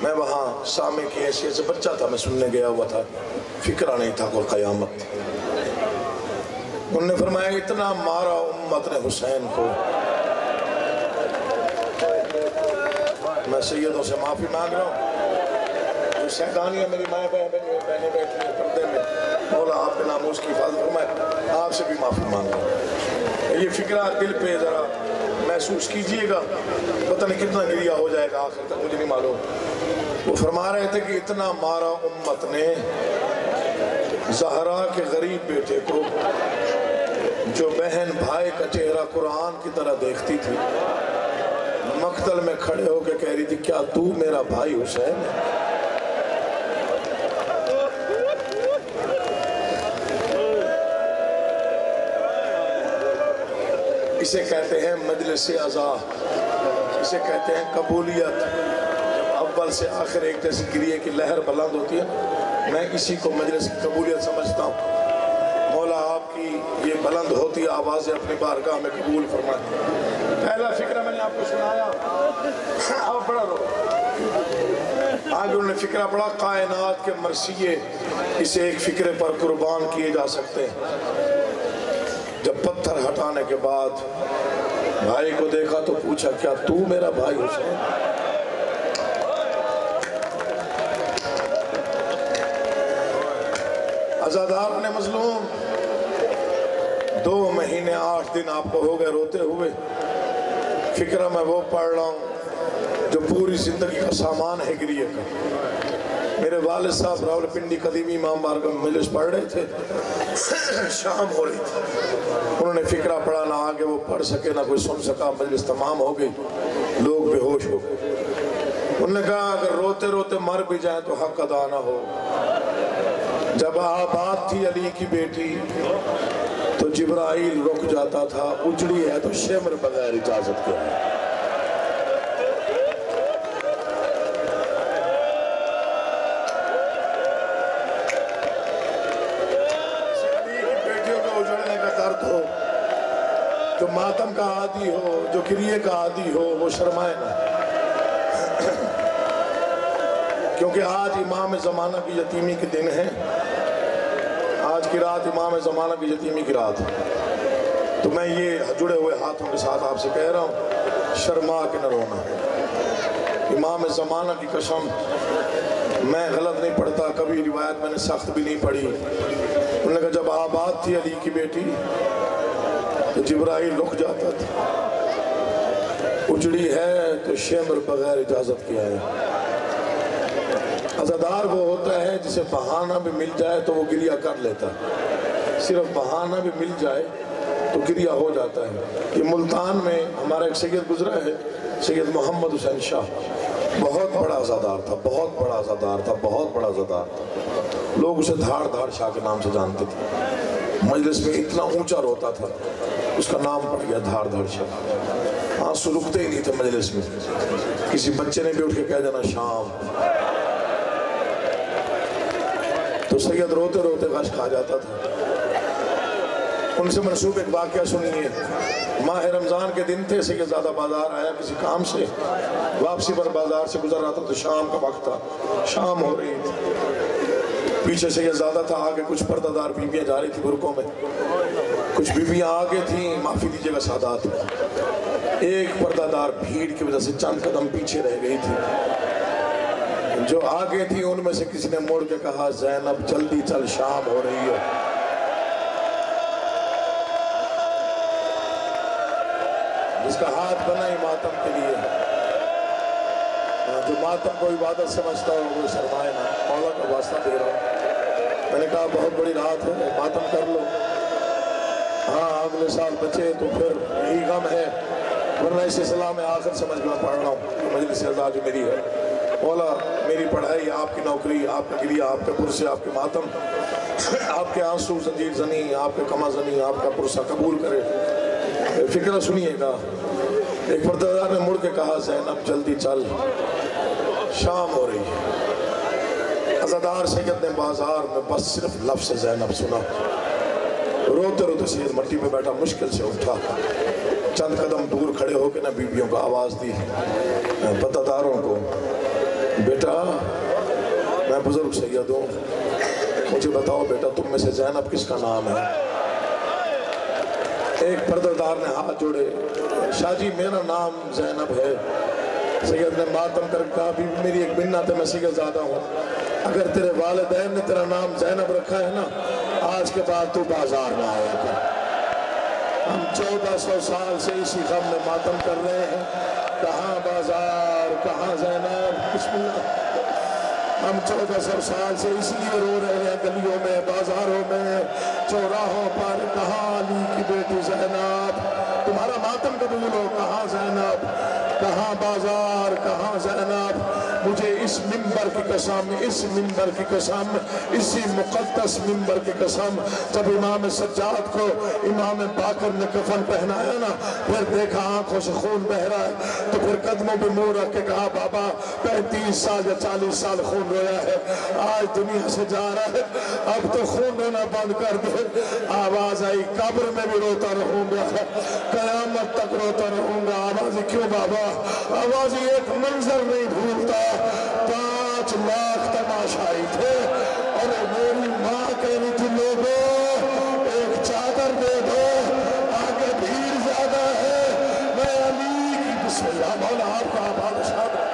میں وہاں سامع کی حیثیت سے بچہ تھا، میں سننے گیا ہوا تھا، فکرہ نہیں تھا کوئی قیامت تھی۔ انہوں نے فرمایا اتنا مارا امت نے حسین کو۔ میں سیدوں سے معافی مانگ رہا ہوں، جو سیدانیاں میری مائیں بہنیں بیٹھی ہیں پردے میں، مولا آپ کے ناموس کی حفاظت فرمائے، آپ سے بھی معافی مانگ رہا ہوں۔ یہ فکرہ دل پہ ذرا محسوس کیجئے گا، پتہ نہیں کتنا گریہ ہو جائے گا آخر تک، مجھے نہیں معلوم۔ وہ فرما رہے تھے کہ اتنا مارا امت نے زہرا کے غریب بیٹے کو، جو بہن بھائی کا چہرہ قرآن کی طرح دیکھتی تھی، مقتل میں کھڑے ہو کے کہہ رہی تھی کیا تو میرا بھائی حسین ہے؟ اسے کہتے ہیں مجلس عزا، اسے کہتے ہیں قبولیت۔ جب اول سے آخر ایک جیسی گریے کی لہر بلند ہوتی ہے، میں اسی کو مجلس کی قبولیت سمجھتا ہوں۔ مولا آپ کی یہ بلند ہوتی آوازیں اپنی بارگاہ میں قبول فرمائیں۔ پہلا فکرہ میں نے آپ کو سنایا، آپ بڑا رو آگے انہوں نے فکرہ پڑھا کائنات کے مرثیے اسے ایک فکرے پر قربان کیے جا سکتے ہیں۔ جب پتھر ہٹانے کے بعد بھائی کو دیکھا تو پوچھا کیا تو میرا بھائی حسین؟ عزادار نے مظلوم 2 مہینے 8 دن آپ کو ہو گئے روتے ہوئے۔ فکرہ میں وہ پڑھ رہا ہوں جو پوری زندگی کا سامان ہے گریہ کا۔ میرے والد صاحب راول پنڈی قدیمی امام بارگاہ میں مجلس پڑھ رہے تھے، شام ہو رہی تھی، انہوں نے فکرہ پڑھا، نہ آگے وہ پڑھ سکے نہ کوئی سن سکا، مجلس تمام ہو گئی، لوگ بے ہوش ہو گئے۔ انہوں نے کہا اگر روتے روتے مر بھی جائیں تو حق ادا نہ ہو۔ جب آباد تھی علی کی بیٹی تو جبرائیل رک جاتا تھا، اجڑی ہے تو شمر بغیر اجازت کے ہے۔ جو ماتم کا عادی ہو، جو گریے کا عادی ہو، وہ شرمائے نہ، کیونکہ آج امام زمانہ کی یتیمی کے دن ہے، آج کی رات امام زمانہ کی یتیمی کی رات ہے۔ تو میں یہ جڑے ہوئے ہاتھوں کے ساتھ آپ سے کہہ رہا ہوں، شرما کے نہ رونا۔ امام زمانہ کی قسم میں غلط نہیں پڑھتا، کبھی روایت میں نے سخت بھی نہیں پڑھی۔ انہوں نے کہا جب آباد تھی علی کی بیٹی تو جبرائیل رک جاتا تھا، اجڑی ہے تو شمر بغیر اجازت کیا ہے۔ عزادار وہ ہوتا ہے جسے بہانہ بھی مل جائے تو وہ گریہ کر لیتا ہے، صرف بہانہ بھی مل جائے تو گریہ ہو جاتا ہے۔ یہ ملتان میں ہمارا ایک سید گزرا ہے، سید محمد حسین شاہ، بہت بڑا عزادار تھا، بہت بڑا عزادار تھا، بہت بڑا عزادار تھا، لوگ اسے دھاڑ دھاڑ شاہ کے نام سے جانتے تھے۔ مجلس میں اتنا اونچا روتا تھا، اس کا نام پڑ گیا دھاڑ دھاڑ شاہ۔ آنسو رکتے ہی نہیں تھے مجلس میں، کسی بچے نے بھی اٹھ کے کہہ دینا شام، تو سید روتے روتے غش کھا جاتا تھا۔ ان سے منسوب ایک واقعہ سنیے، ماہ رمضان کے دن تھے، سید زادہ بازار آیا کسی کام سے، واپسی پر بازار سے گزر رہا تھا تو شام کا وقت تھا، شام ہو رہی تھی، پیچھے سے یہ زیادہ تھا، آگے کچھ پردہ دار بیویاں جا رہی تھی برقعوں میں، کچھ بیویاں آگے تھیں، معافی دیجیے گا سادات، ایک پردہ دار بھیڑ کی وجہ سے چند قدم پیچھے رہ گئی تھی۔ جو آگے تھی ان میں سے کسی نے موڑ کے کہا زینب جلدی چل شام ہو رہی ہے۔ جس کا ہاتھ بنا ہی ماتم کے لیے، جو ماتم کو عبادت سمجھتا ہو وہ شرمائے نہ، مولا کا واسطہ دے رہا ہوں۔ میں نے کہا بہت بڑی رات ہے، ماتم کر لو، ہاں اگلے سال بچے تو پھر یہی غم ہے، ورنہ اس اسلام میں آخر سمجھ میں پڑھ رہا ہوں۔ مجلس رضا جو میری ہے، مولا میری پڑھائی، آپ کی نوکری، آپ کا گریہ، آپ کا پرسے، آپ کے ماتم، آپ کے آنسو زنجیر زنی، آپ کے کما زنی، آپ کا پرسہ قبول کرے۔ فکرہ سنیے گا، ایک پردہ دار نے مڑ کے کہا زینب جلدی چل شام ہو رہی ہے۔ عزادار سید نے بازار میں بس صرف لفظ زینب سنا، روتے روتے سید مٹی پہ بیٹھا، مشکل سے اٹھا، چند قدم دور کھڑے ہو کے نہ بیویوں کو آواز دی، پردہ داروں کو، بیٹا میں بزرگ سید ہوں، مجھے بتاؤ بیٹا تم میں سے زینب کس کا نام ہے؟ ایک پردہ دار نے ہاتھ جوڑے، شاہ جی میرا نام زینب ہے۔ سید نے ماتم کر کہا بھی میری ایک منت ہے، میں سید زادہ ہوں، اگر تیرے والدین نے تیرا نام زینب رکھا ہے نا، آج کے بعد تو بازار نہ آیا کر۔ ہم 1400 سال سے اسی غم میں ماتم کر رہے ہیں، کہاں بازار کہاں زینب، بسم اللہ۔ ہم 1400 سال سے اس لیے رو رہے ہیں، گلیوں میں، بازاروں میں، چوراہوں پر، کہاں علی کی بیٹی زینب، تمہارا ماتم قبول ہو، کہاں زینب، کہاں بازار کہاں زینب۔ مجھے اس منبر کی قسم، اس منبر کی قسم، اسی مقدس منبر کی قسم، جب امام سجاد کو امام باقر نے کفن پہنایا نا، پھر دیکھا آنکھوں سے خون بہ رہا ہے، تو پھر قدموں پہ منہ رکھ کے کہا بابا 35 سال یا 40 سال خون رویا ہے، آج دنیا سے جا رہا ہے، اب تو خون رونا بند کر دے۔ آواز آئی قبر میں بھی روتا رہوں گا، قیامت تک روتا رہوں گا۔ آواز کیوں بابا؟ آواز ایک منظر نہیں بھولتا، 5 لاکھ تماشائی تھے اور میری ماں کہہ رہی تھی لوگوں ایک چادر دے دو، آگے بھیڑ زیادہ ہے، میں علی کی بسم اللہ۔ مولا آپ کا آباد شاد ہے۔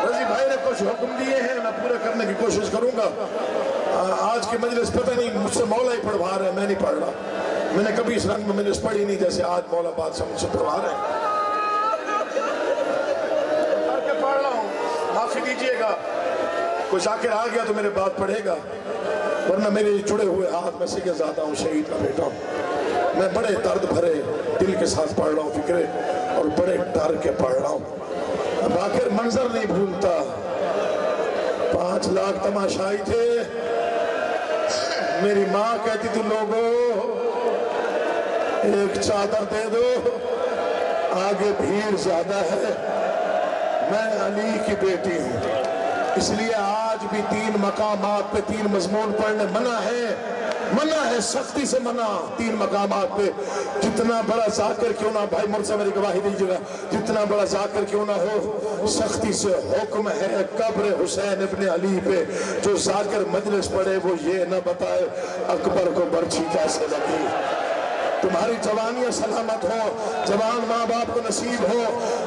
رضی بھائی نے کچھ حکم دیے ہیں، میں پورے کرنے کی کوشش کروں گا۔ آج کی مجلس پتہ نہیں مجھ سے مولا ہی پڑھوا رہے ہیں، میں نہیں پڑھ رہا، میں نے کبھی اس رنگ میں مجلس پڑھی نہیں جیسے آج مولا بادشاہ مجھ سے پڑھوا رہے ہیں۔ پڑھ رہا ہوں، معافی دیجئے گا، کوئی ذاکر آ گیا تو میرے بات پڑھے گا، ورنہ میرے جڑے ہوئے ہاتھ میں سید زادہ ہوں، شہید کا بیٹا ہوں، میں بڑے درد بھرے دل کے ساتھ پڑھ رہا ہوں فکرے، اور بڑے ڈر کے پڑھ رہا ہوں۔ باقر منظر نہیں بھولتا، 5 لاکھ تماشائی تھے، میری ماں کہتی تھی لوگوں ایک چادر دے دو، آگے بھیڑ زیادہ ہے، میں علی کی بیٹی ہوں۔ اس لیے آج بھی 3 مقامات پہ 3 مضمون پڑھنے منع ہے، سختی سے منع، 3 مقامات پہ، جتنا بڑا ذاکر کیوں نہ، بھائی مرزا میری گواہی دیجیے گا، جتنا بڑا ذاکر کیوں نہ ہو، سختی سے حکم ہے قبر حسین ابن علی پہ جو ذاکر مجلس پڑھے وہ یہ نہ بتائے اکبر کو برچھی کیسے لگی۔ تمہاری جوانیاں سلامت ہو، جوان ماں باپ کو نصیب ہو،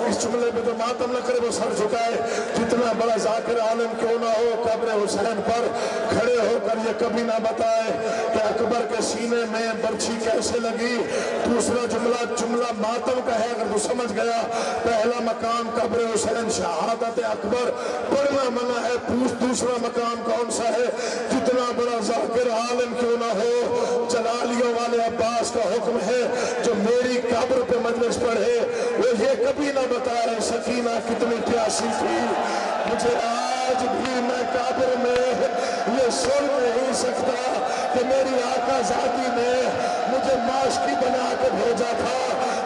اس جملے پہ تو ماتم نہ کرے وہ سر جھکائے، جتنا بڑا ذاکر عالم کیوں نہ ہو، قبر حسین پر کھڑے ہو کر یہ کبھی نہ بتائے کہ اکبر کے سینے میں برچھی کیسے لگی۔ دوسرا جملہ ماتم کا ہے، اگر تو سمجھ گیا، پہلا مقام قبر حسین شہادت اکبر پڑھنا منع ہے، دوسرا مقام کون سا ہے؟ جتنا بڑا ذاکر عالم کیوں نہ ہو، جلالیوں والے عباس کا حکم ہے جو میری قبر پہ مجلس پڑھے وہ یہ کبھی نہ بتائے سکینہ کتنی پیاسی تھی۔ مجھے آج بھی میں قبر میں یہ سن نہیں سکتا کہ میری آقا ذاتی نے مجھے ماشکی بنا کے بھیجا تھا،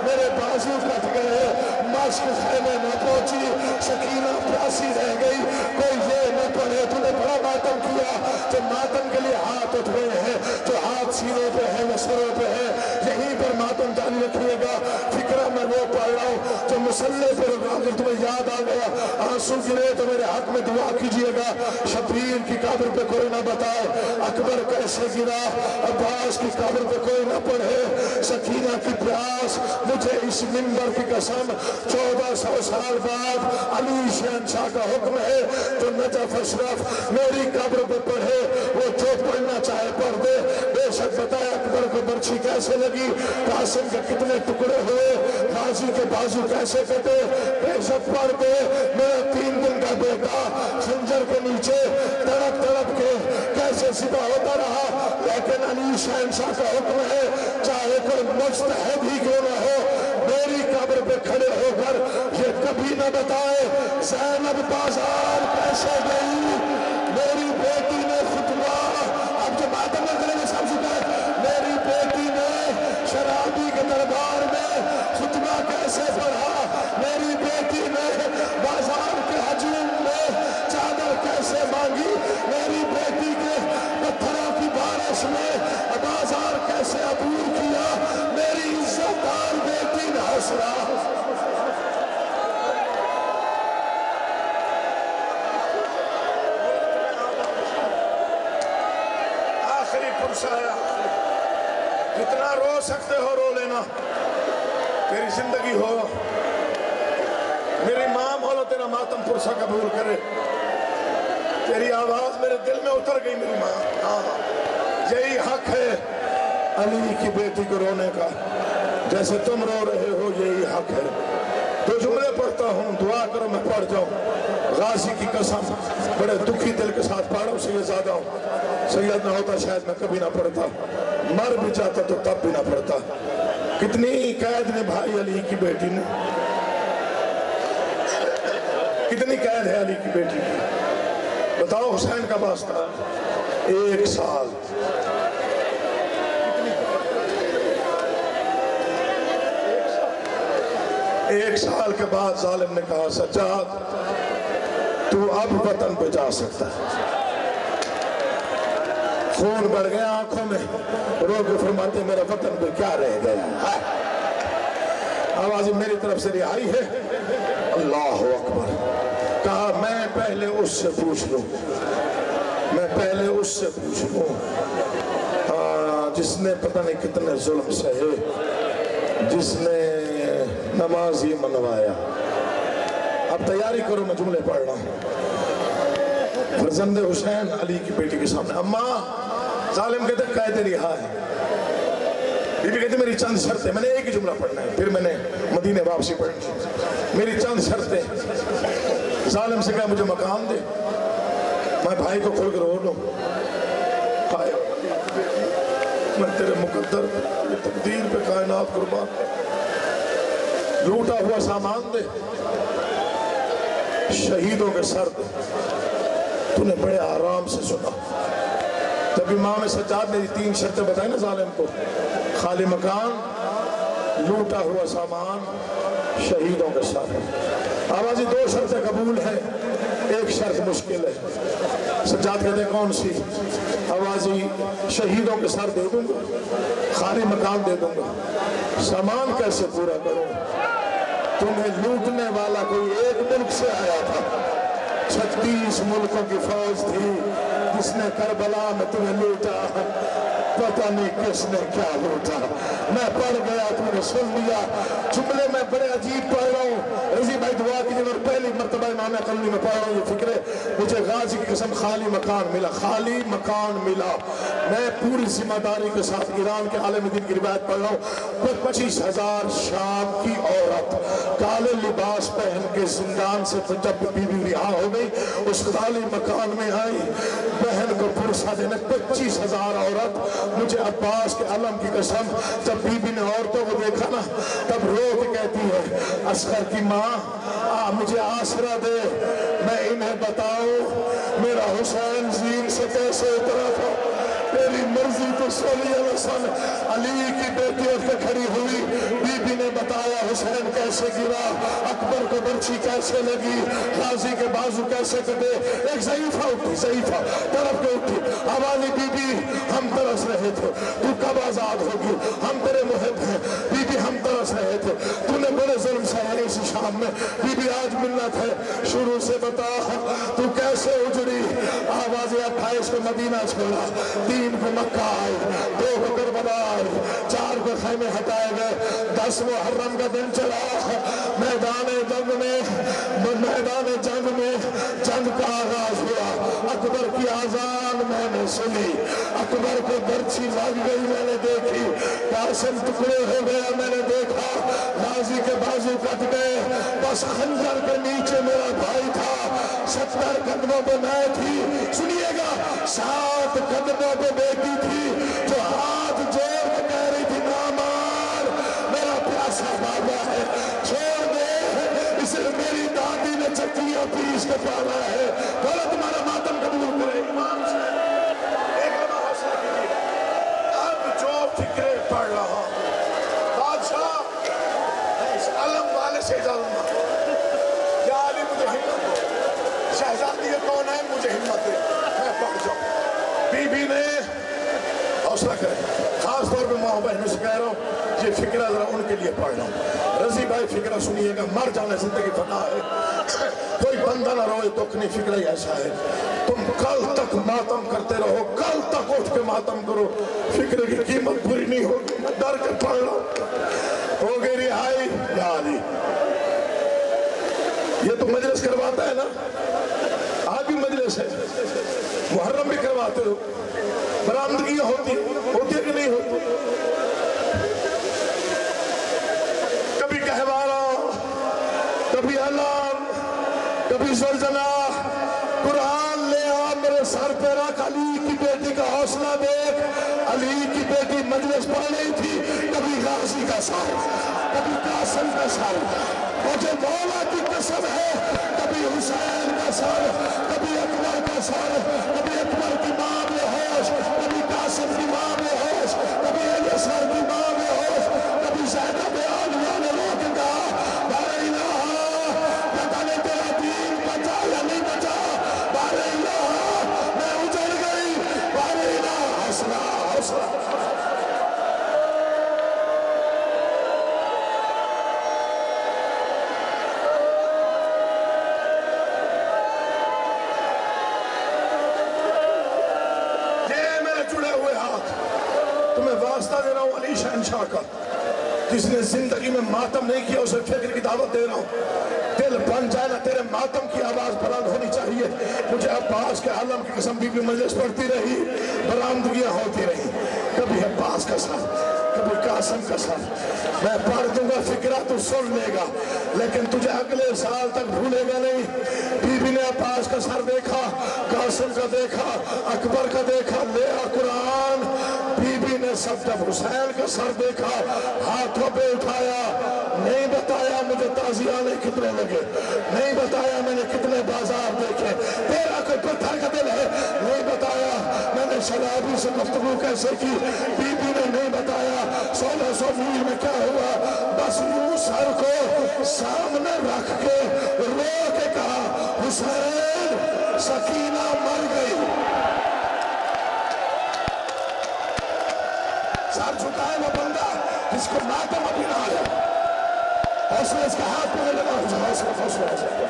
میرے بازو کٹ گئے، ماشک خیمے نہ پہنچی، سکینہ پیاسی رہ گئی، کوئی یہ نہ پڑھے تو نے بڑا ماتم کیا، جو ماتم کے لیے ہاتھ اٹھے ہیں، جو ہاتھ سینوں پہ ہے، سروں پہ ہے، یہیں پر ماتم جاری رکھیے گا۔ فکرہ میں وہ پڑھ رہا ہوں جو مسلح پر اگر تمہیں یاد آ گیا آنسو گرے تو میرے حق میں دعا کیجئے گا۔ شبیر کی قبر پہ کوئی نہ بتائے اکبر کیسے گرا، عباس کی قبر پہ کوئی نہ پڑھے سکینہ کی پیاس۔ مجھے اس منبر کی قسم 1400 سال بعد علی شہنشاہ کا حکم ہے جو نجف اشرف میری قبر پہ پڑھے، وہ جو پڑھنا چاہے پڑھ دے۔ بے شک بتائے اکبر کو برچھی کیسے لگی، قاسم کے کتنے ٹکڑے ہوئے، غازی کے بازو کیسے کٹے، بے شک پڑھ دے۔ میرا 3 دن کا بیٹا خنجر کے نیچے تڑپ تڑپ کے کیسے ذبح ہوتا رہا، لیکن علی شہنشاہ کا حکم ہے چاہے کوئی مجتہد ہی کیوں نہ ہو، میری قبر پہ کھڑے ہو کر یہ کبھی نہ بتائے زینب بازار کیسے گئی۔ میری بیٹی نے خطبہ، اب جو ماتم میں کریں گے سب شکایت، میری بیٹی نے شرابی کے دربار میں خطبہ کیسے پڑھا، میری بیٹی نے بازار کے ہجوم میں چادر کیسے مانگی، میری بیٹی کے پتھروں کی بارش میں بازار کیسے عبور کیا، میری عزت دار بیٹی نے حسرا۔ آخری پرسہ ہے، جتنا رو سکتے ہو رو لینا، تیری زندگی ہو، میری ماں مولا تیرا ماتم پرسہ قبول کرے۔ تیری آواز میرے دل میں اتر گئی میری ماں، یہی حق ہے علی کی بیٹی کو رونے کا، جیسے تم رو رہے ہو یہی حق ہے۔ تو جملے پڑھتا ہوں، دعا کرو میں پڑھ جاؤں۔ غازی کی قسم بڑے دکھی دل کے ساتھ پڑھ رہا ہوں، سید زیادہ ہوں، سید نہ ہوتا شاید میں کبھی نہ پڑھتا، مر بھی جاتا تو تب بھی نہ پڑھتا۔ کتنی قید نبھائی علی کی بیٹی نے، کتنی قید ہے علی کی بیٹی کی، بتاؤ حسین کا واسطہ 1 سال۔ 1 سال کے بعد ظالم نے کہا سجاد تو اب وطن پہ جا سکتا ہے۔ خون بڑھ گیا آنکھوں میں، رو کے فرماتے میرا وطن پہ کیا رہ گیا۔ آواز میری طرف سے رہائی ہے، اللہ اکبر۔ کہا میں پہلے اس سے پوچھ لوں، میں پہلے اس سے پوچھ لوں جس نے پتہ نہیں کتنے ظلم سہے، جس نے نماز ہی منوایا۔ اب تیاری کرو میں جملے پڑھ رہا ہوں۔ فرزند حسین علی کی بیٹی کے سامنے، اماں ظالم کہتے قید رہا ہے، بی بی کہتے میری چند شرطیں، میں نے ایک ہی جملہ پڑھنا ہے پھر میں نے مدینے واپسی پڑھنی، میری چند شرطیں۔ ظالم سے کہا مجھے مقام دے، میں بھائی کو کھول کر رو لوں، میں تیرے مقدر تقدیر پہ کائنات قربان، لوٹا ہوا سامان دے، شہیدوں کے سر دے۔ تو نے بڑے آرام سے سنا۔ جب امام سجاد نے 3 شرطیں بتائی نا ظالم کو، خالی مکان، لوٹا ہوا سامان، شہیدوں کے سر۔ آوازی 2 شرطیں قبول ہیں، 1 شرط مشکل ہے۔ سجاد کہتے ہیں کون سی؟ آوازی شہیدوں کے سر دے دوں گا، خالی مکان دے دوں گا، سامان کیسے پورا کروں؟ تمہیں لوٹنے والا کوئی ایک ملک سے آیا تھا، 36 ملکوں کی فوج تھی جس نے کربلا میں تمہیں لوٹا، پتہ نہیں کس نے کیا لوٹا۔ میں پڑھ گیا تم نے سن لیا، جملے میں بڑے عجیب پڑھ رہا ہوں۔ رضی بھائی دعا کیجئے، اور پہلی مرتبہ امام قلمی میں پڑھ رہا ہوں یہ فکرے، مجھے غازی کی قسم خالی مکان ملا، خالی مکان ملا۔ میں پوری ذمہ داری کے ساتھ ایران کے عالم دین کی روایت پڑھ رہا ہوں، 25,000 شام کی عورت کالے لباس پہن کے زندان سے جب بی بی رہا ہو گئی اس خالی مکان میں آئی بہن کو پرسہ دینے، 25,000 عورت۔ مجھے عباس کے علم کی قسم جب بی بی نے عورتوں کو دیکھا نا تب رو کے کہتی ہے اصغر کی ماں مجھے آسرا دے، میں انہیں بتاؤں میرا حسین زین سے کیسے اترا تھا، تیری مرضی تو صلی اللہ علیہ وسلم علی کی بیٹی اٹھ کے کھڑی ہوئی، بی بی نے بتایا حسین کیسے گرا، اکبر کو برچھی کیسے لگی، غازی کے بازو کیسے کٹے۔ ایک ضعیفہ اٹھی، ضعیفہ طرف کے اٹھی، حوالی بی بی ہم ترس رہے تھے، تو کب آزاد ہوگی، ہم تیرے محب ہیں، بی بی ہم ترس رہے تھے، تو نے بڑے ظلم سہے اسی شام میں، بی بی آج منت ہے، شروع سے بتا تو کیسے اجڑی۔ آواز 28 کو مدینہ چھوڑا، 3 کو مکہ آئی، 2 کو کربلا آئی، 4 کو خیمے ہٹائے گئے، 10 محرم کا دن چلا، میدان جنگ میں جنگ کا آغاز ہوا۔ اکبر کی آذان میں نے سنی، اکبر کو برچھی لگ گئی میں نے دیکھی، قاسم ٹکڑے ہو گیا میں نے دیکھا، غازی کے بازو کٹ گئے، بس خنجر کے نیچے میرا بھائی تھا، 70 قدموں پہ میں تھی، سنیے گا 7 قدموں پہ بیٹی تھی جو ہاتھ جوڑ کے کہہ رہی تھی نا مار، میرا پیاسا بابا ہے، چھوڑ دے، اسے میری دادی نے چکلیاں پیس کے پالا ہے، بولا تمہارا ماتم قبول کرے امام سے۔ ایک لمحہ حوصلہ کیجیے، اب جو فکرے پڑھ رہا بادشاہ میں اس علم والے سے اجازت مانگتا، یا علی مجھے ہمت دو، شہزادی یہ کون ہے مجھے ہمت دے، میں پڑھ جاؤں۔ بی بی نے حوصلہ کرے، خاص طور پہ ماں بہنوں سے کہہ رہا ہوں یہ فکرہ ذرا ان کے لیے پڑھ رہا ہوں۔ رضی بھائی فکرہ سنیے گا، مر جانا زندگی فنا ہے، کوئی بندہ نہ روئے دکھ نہیں، فکرہ ہی ایسا ہے، تم کل تک ماتم کرتے رہو، کل تک اٹھ کے ماتم کرو، فکرے کی قیمت بری نہیں ہوگی، میں ڈر کے پڑھ رہا ہوں۔ ہو گئی رہائی یا علی، یہ تو مجلس کرواتا ہے نا، آج بھی مجلس ہے، محرم بھی کرواتے ہو، برآمدگیاں ہوتی ہے کہ نہیں ہوتی، کبھی کہوارا، کبھی اعلان، کبھی زلزلہ، قرآن لے آ میرے سر پہ رکھ، علی کی بیٹی کا حوصلہ دیکھ، علی کی بیٹی مجلس پڑھ رہی تھی، کبھی غازی کا سر، کبھی قاسم کا سر، مجھے مولا کی قسم ہے، کبھی حسین کا سر، کبھی اکبر کا سر، کبھی اکبر کی ماں بے ہوش، کبھی قاسم کی ماں بے ہوش، کبھی الیسر کی ماں بے ہوش، کبھی زینب عالیہ نے رو کے کہا لا الہ، پتہ نہیں تیرا دین بچا یا نہیں بچا، لا الہ میں اجڑ گئی، لا الہ حوصلہ حوصلہ۔ دے رہا ہوں علی شہنشاہ کا، جس نے زندگی میں ماتم نہیں کیا اسے فکر کی دعوت دے رہا ہوں، دل بن جائے نا تیرے ماتم کی آواز بلند ہونی چاہیے۔ مجھے عباس کے عالم کی قسم بی بی مجلس پڑھتی رہی، برآمدگیاں ہوتی رہی، کبھی عباس کا سر، کبھی قاسم کا سر، میں پڑھ دوں گا فکرہ تو سن لے گا، لیکن تجھے اگلے سال تک بھولے گا نہیں۔ بی بی نے عباس کا سر دیکھا، قاسم کا دیکھا، اکبر کا دیکھا، لیا قرآن، بی بی نے سب جب حسین کا سر دیکھا ہاتھوں پہ اٹھایا، نہیں بتایا مجھے تازیانے کتنے لگے، نہیں بتایا میں نے کتنے بازار دیکھے، تیرا کوئی پتھر کا دل ہے، نہیں بتایا میں نے شرابی سے گفتگو کیسے کی، بی بی نے نہیں بتایا 1600 میل میں کیا ہوا، بس یوں سر کو سامنے رکھ کے رو کے کہا حسین سکینہ مر گئی۔ سر جھکائے وہ بندہ جس کو ماتم ابھی نہ آیا، حوصلہ اس کا ہاتھ پہ لگا، حوصلہ حوصلہ حوصلہ۔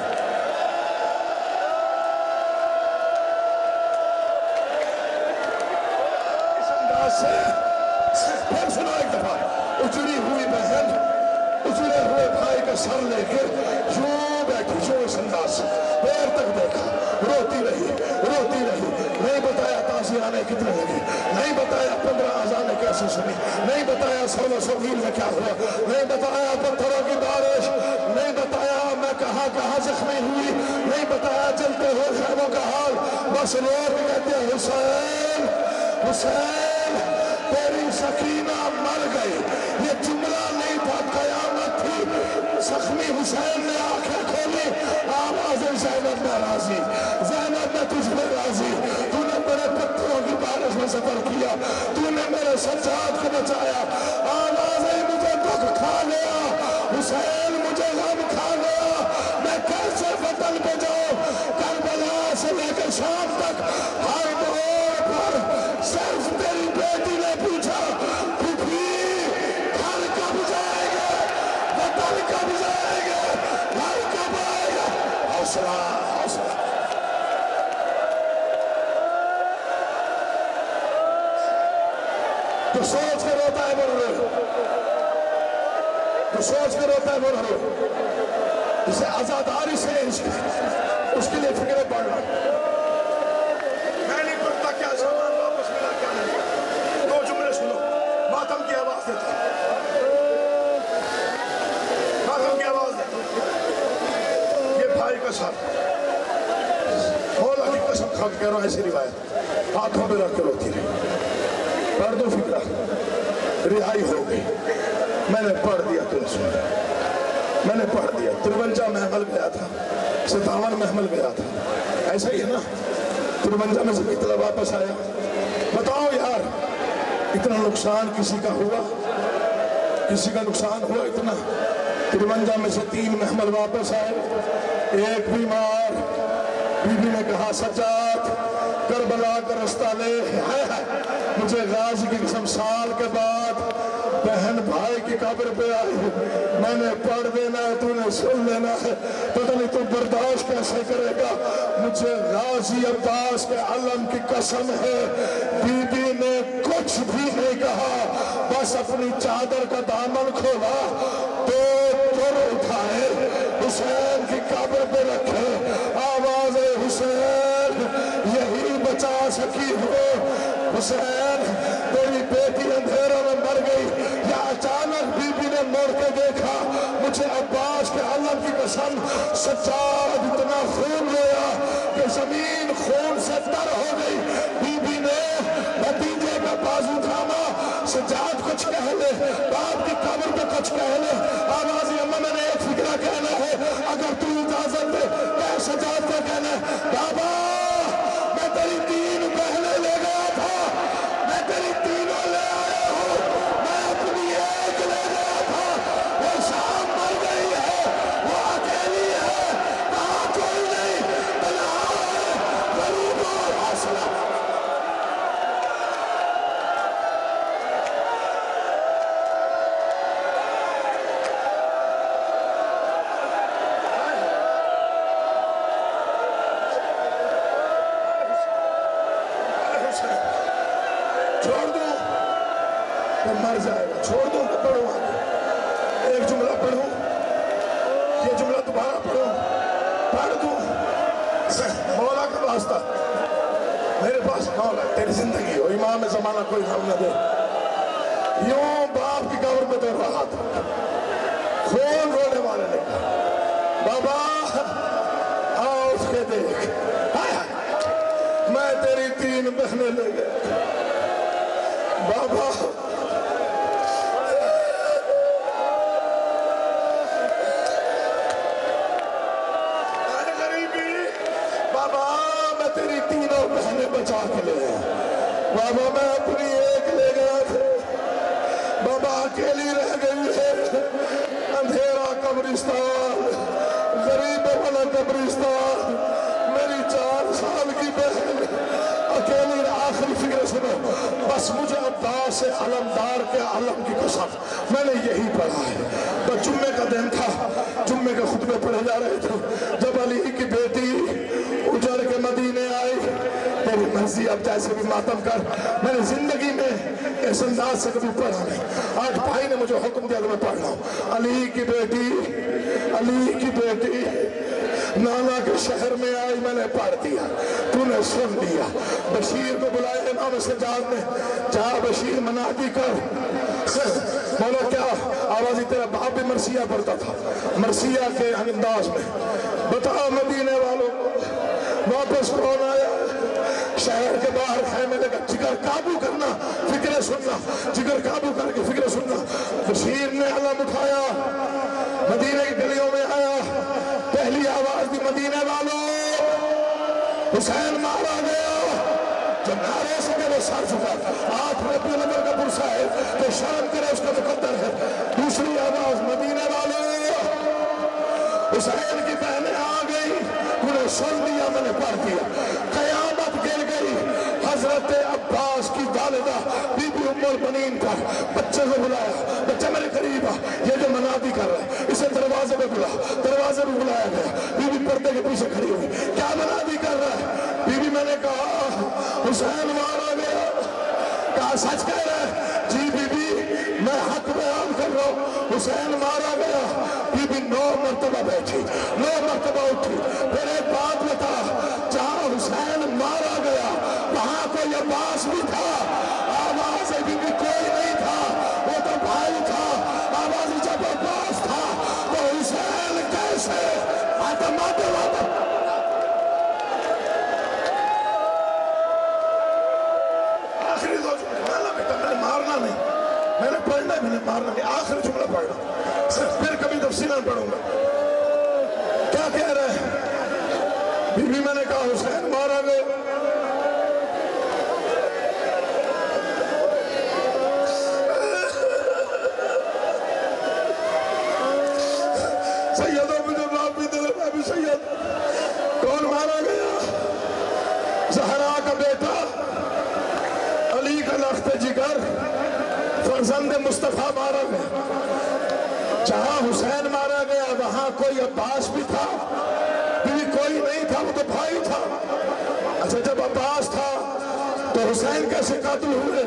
اس انداز سے پھر سنو ایک دفعہ، اجڑی ہوئی بہن اجڑے ہوئے بھائی کا سر لے کے یوں بیٹھی، جو اس انداز سے دیر تک دیکھا، روتی رہی، نہیں بتایا تازیانے کتنے لگے، نہیں بتایا 15 اذانیں کیسے سنی، نہیں بتایا 1600 میل میں کیا ہوا، نہیں بتایا پتھروں کی بارش، نہیں بتایا میں کہاں زخمی ہوئی، نہیں بتایا جلتے ہوئے خیموں کا حال، بس رو کے کہتے ہیں حسین حسین تیری سکینہ مر گئی۔ یہ جملہ نہیں تھا، قیامت تھی۔ زخمی حسین نے آنکھیں کھولی، آواز زینب میں راضی، زینب میں تجھ میں راضی، تو نے میرے پتھروں کی بارش میں سفر کیا، تو نے سجاد کو بچایا، آوازیں مجھے دکھ کھا گیا، حسین مجھے غم کھا گیا، میں کیسے وطن پہ جاؤں؟ کربلا سے لے کر شام تک ہر موڑ پر صرف تیری بیٹی نے پوچھا، پھوپھی گھر کب جائے گا، وطن کب جائے گا، گھر کب آئے گا؟ حوصلہ حوصلہ۔ تو سوچ کے روتا ہے بول رہے، تو سوچ کے روتا ہے بول رہے، جسے آزاداری سے عشق، اس کے لیے فکریں پڑھ رہا میں نہیں پڑھتا کیا سامان واپس ملا کیا نہیں۔ دو جملے سنو، ماتم کی آواز دیتا ماتم کی آواز دیتا، یہ بھائی کا ساتھ مولا کی قسم کھا کے کہہ رہا ہوں، ایسی روایت ہاتھوں میں رکھ کے روتی رہی، پڑھ دو فکرہ، رہائی ہو گئی۔ میں نے پڑھ دیا، تم سن، میں نے پڑھ دیا۔ 53 محمل گیا تھا، 57 محمل گیا تھا، ایسا ہی ہے نا؟ 53 میں سے کتنا واپس آیا؟ بتاؤ یار، اتنا نقصان کسی کا ہوا؟ کسی کا نقصان ہوا اتنا؟ 53 میں سے 3 محمل واپس آئے، ایک بیمار، بی بی نے کہا سجاد کربلا کا رستہ لے، مجھے غازی کی قسم سال کے بعد بہن بھائی کی قبر پہ آئی، میں نے پڑھ دینا ہے، تو نے سن لینا ہے، پتہ نہیں تو برداشت کیسے کرے گا، مجھے غازی عباس کے علم کی قسم ہے۔ بی بی نے کچھ بھی نہیں کہا، بس اپنی چادر کا دامن کھولا، تو پر اٹھائے، حسین کی قبر پہ رکھے، آواز حسین یہی بچا سکی ہو، حسین تیری بیٹی اندھیروں میں مر گئی، یا اچانک بی بی نے مڑ کے دیکھا، مجھے عباس کے علم کی قسم سجاد اتنا خون رویا کہ زمین خون سے تر ہو گئی۔ بی بی نے بھتیجے کا بازو تھاما، سجاد کچھ کہہ لے، باپ کی قبر پہ کچھ کہہ لے، آواز اماں میں نے ایک فکرہ کہنا ہے، اگر تو اجازت دے میں سجاد کو کہنا ہے، بابا میں تیری 3 بہنیں لے گیا تھا، میں تیری 3 لے آیا ہوں، میں اپنی ایک لے گیا تھا، وہ شام مر گئی ہے، وہ اکیلی ہے، کہاں کوئی نہیں، تنہا ہے، غریب اور حاصلہ۔ چھوڑ دوں تو مر جائے گا، چھوڑ دوں تو پڑھوں آگے، ایک جملہ پڑھوں، یہ جملہ دوبارہ پڑھوں، پڑھ دوں، مولا کا واسطہ، میرے پاس مولا، تیری زندگی ہو، امام زمانہ کوئی غم نہ دے۔ یوں باپ کی قبر پہ دور رہا تھا، خون رونے والے نے کہا بابا آؤ اٹھ کے دیکھ، میں تیری 3 بہنیں لے گئے، بابا اے غریبی، بابا میں تیری 3 بہنیں بچا کے لے گیا، بابا میں اپنی ایک لے گیا تھا، بابا اکیلی رہ گئی ہے، اندھیرا قبرستان، غریب والا قبرستان، میری 4 سال کی بہن اکیلی، آخری فکر سنو، بس مجھے عباس سے علمدار کے علم کی قسم، میں نے یہی پڑھا ہے۔ تو جمعے کا دن تھا، جمعے کے خطبے پڑھے جا رہے تھے، جب علی کی بیٹی اجڑ کے مدینے آئی، تیری مرضی اب جیسے بھی ماتم کر، میں نے زندگی میں اس انداز سے کبھی پڑھا نہیں، آج بھائی نے مجھے حکم دیا کہ میں پڑھ رہا ہوں، علی کی بیٹی نانا کے شہر میں آئی، میں نے پڑھ دیا، تو نے سن لیا، بشیر کو بلایا امام سجاد نے، جا بشیر منادی کر، بولو کیا آوازی، تیرا باپ بھی مرثیہ پڑھتا تھا، مرثیہ کے انداز میں، بتاؤ مدینے والوں کو واپس کون آیا؟ شہر کے باہر خیمے لگا، جگر قابو کرنا، فکریں سننا، جگر قابو کر کے فکریں سننا، بشیر نے علم اٹھایا، مدینے کی گلیوں میں آیا، پہلی آواز دی مدینے والوں، حسین مارا گیا، جب نعرے سے کہ وہ سر چکا، 8 ربیع الاول کا ایسا ہے کہ شرم کرے اس کا مقدر ہے. دوسری آواز مدینے والوں حسین کی بہنیں آ گئی, انہیں سن لیا, میں نے پڑھ دیا. قیامت گر گئی. حضرت عباس کی والدہ بی بی ام المؤمنین پر بچے کو بلایا, بچہ میرے قریب آ, یہ جو منادی کر رہا ہے اسے دروازے پہ بلا. دروازے پہ بلایا گیا, بی بی پردے کے پیچھے کھڑی ہوئی, کیا منادی کر رہا ہے؟ بی بی میں نے کہا حسین مارا گیا. کہا سچ کہہ رہا ہے؟ جی بی بی میں حق بیان کر رہا ہوں, حسین مارا گیا. بی بی 9 مرتبہ بیٹھی, 9 مرتبہ اٹھی. پھر ایک بات بتا, جہاں حسین مارا گیا وہاں کوئی عباس بھی تھا؟ آواز بی بی کوئی نہیں تھا, وہ تو بھائی تھا. آواز جب عباس تھا تو حسین کیسے؟ آخری دو جملے بیٹا, میں نے مارنا نہیں, میں نے پڑھنا ہے, میں نے مارنا نہیں. آخری جملہ پڑھنا, صرف پھر کبھی تفصیلاً پڑھوں گا. کیا کہہ رہے ہیں؟ بی بی میں نے کہا حسین مارا گیا. سیدوں مجھے معاف بھی دے, میں بھی سید. کون مارا گیا؟ زہرا کا بیٹا علی کا لخت جگر فرزند مصطفیٰ مارا گیا. جہاں حسین مارا گیا وہاں کوئی عباس بھی تھا؟ کوئی نہیں تھا, وہ تو بھائی تھا. اچھا جب عباس تھا تو حسین کیسے قتل ہوئے؟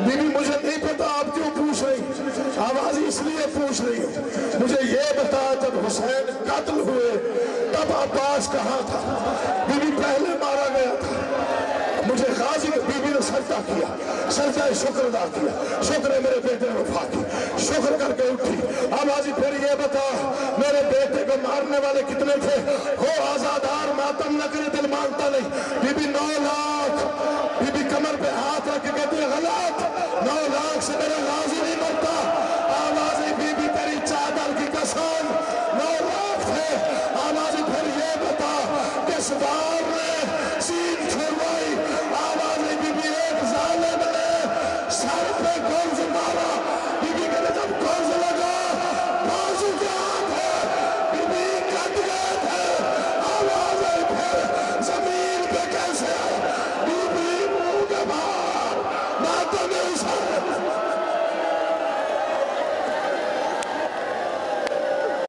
بی بی مجھے نہیں پتا, آپ کیوں پوچھ رہی؟ آواز اس لیے پوچھ رہی ہوں, مجھے یہ بتا جب حسین قتل ہوئے تب عباس کہاں تھا؟ بی بی پہلے مارا گیا تھا. مجھے غازی بی بی نے سجدہ کیا, سجدہ شکر ادا کیا, شکر ہے میرے بیٹے نے وفا کی, شکر کر کے اٹھی. اب آجی پھر یہ بتا میرے بیٹے کو مارنے والے کتنے تھے؟ ہو آزادار, ماتم نہ کرے دل مانتا نہیں. بی بی 9 لاکھ. بی بی کمر پہ ہاتھ رکھ کے کہتے ہیں غلط, 9 لاکھ سے میرا غازی نہیں مرتا. آوازی بی بی تیری چادر کی قسم 9 لاکھ تھے. آوازی پھر یہ بتا کس بات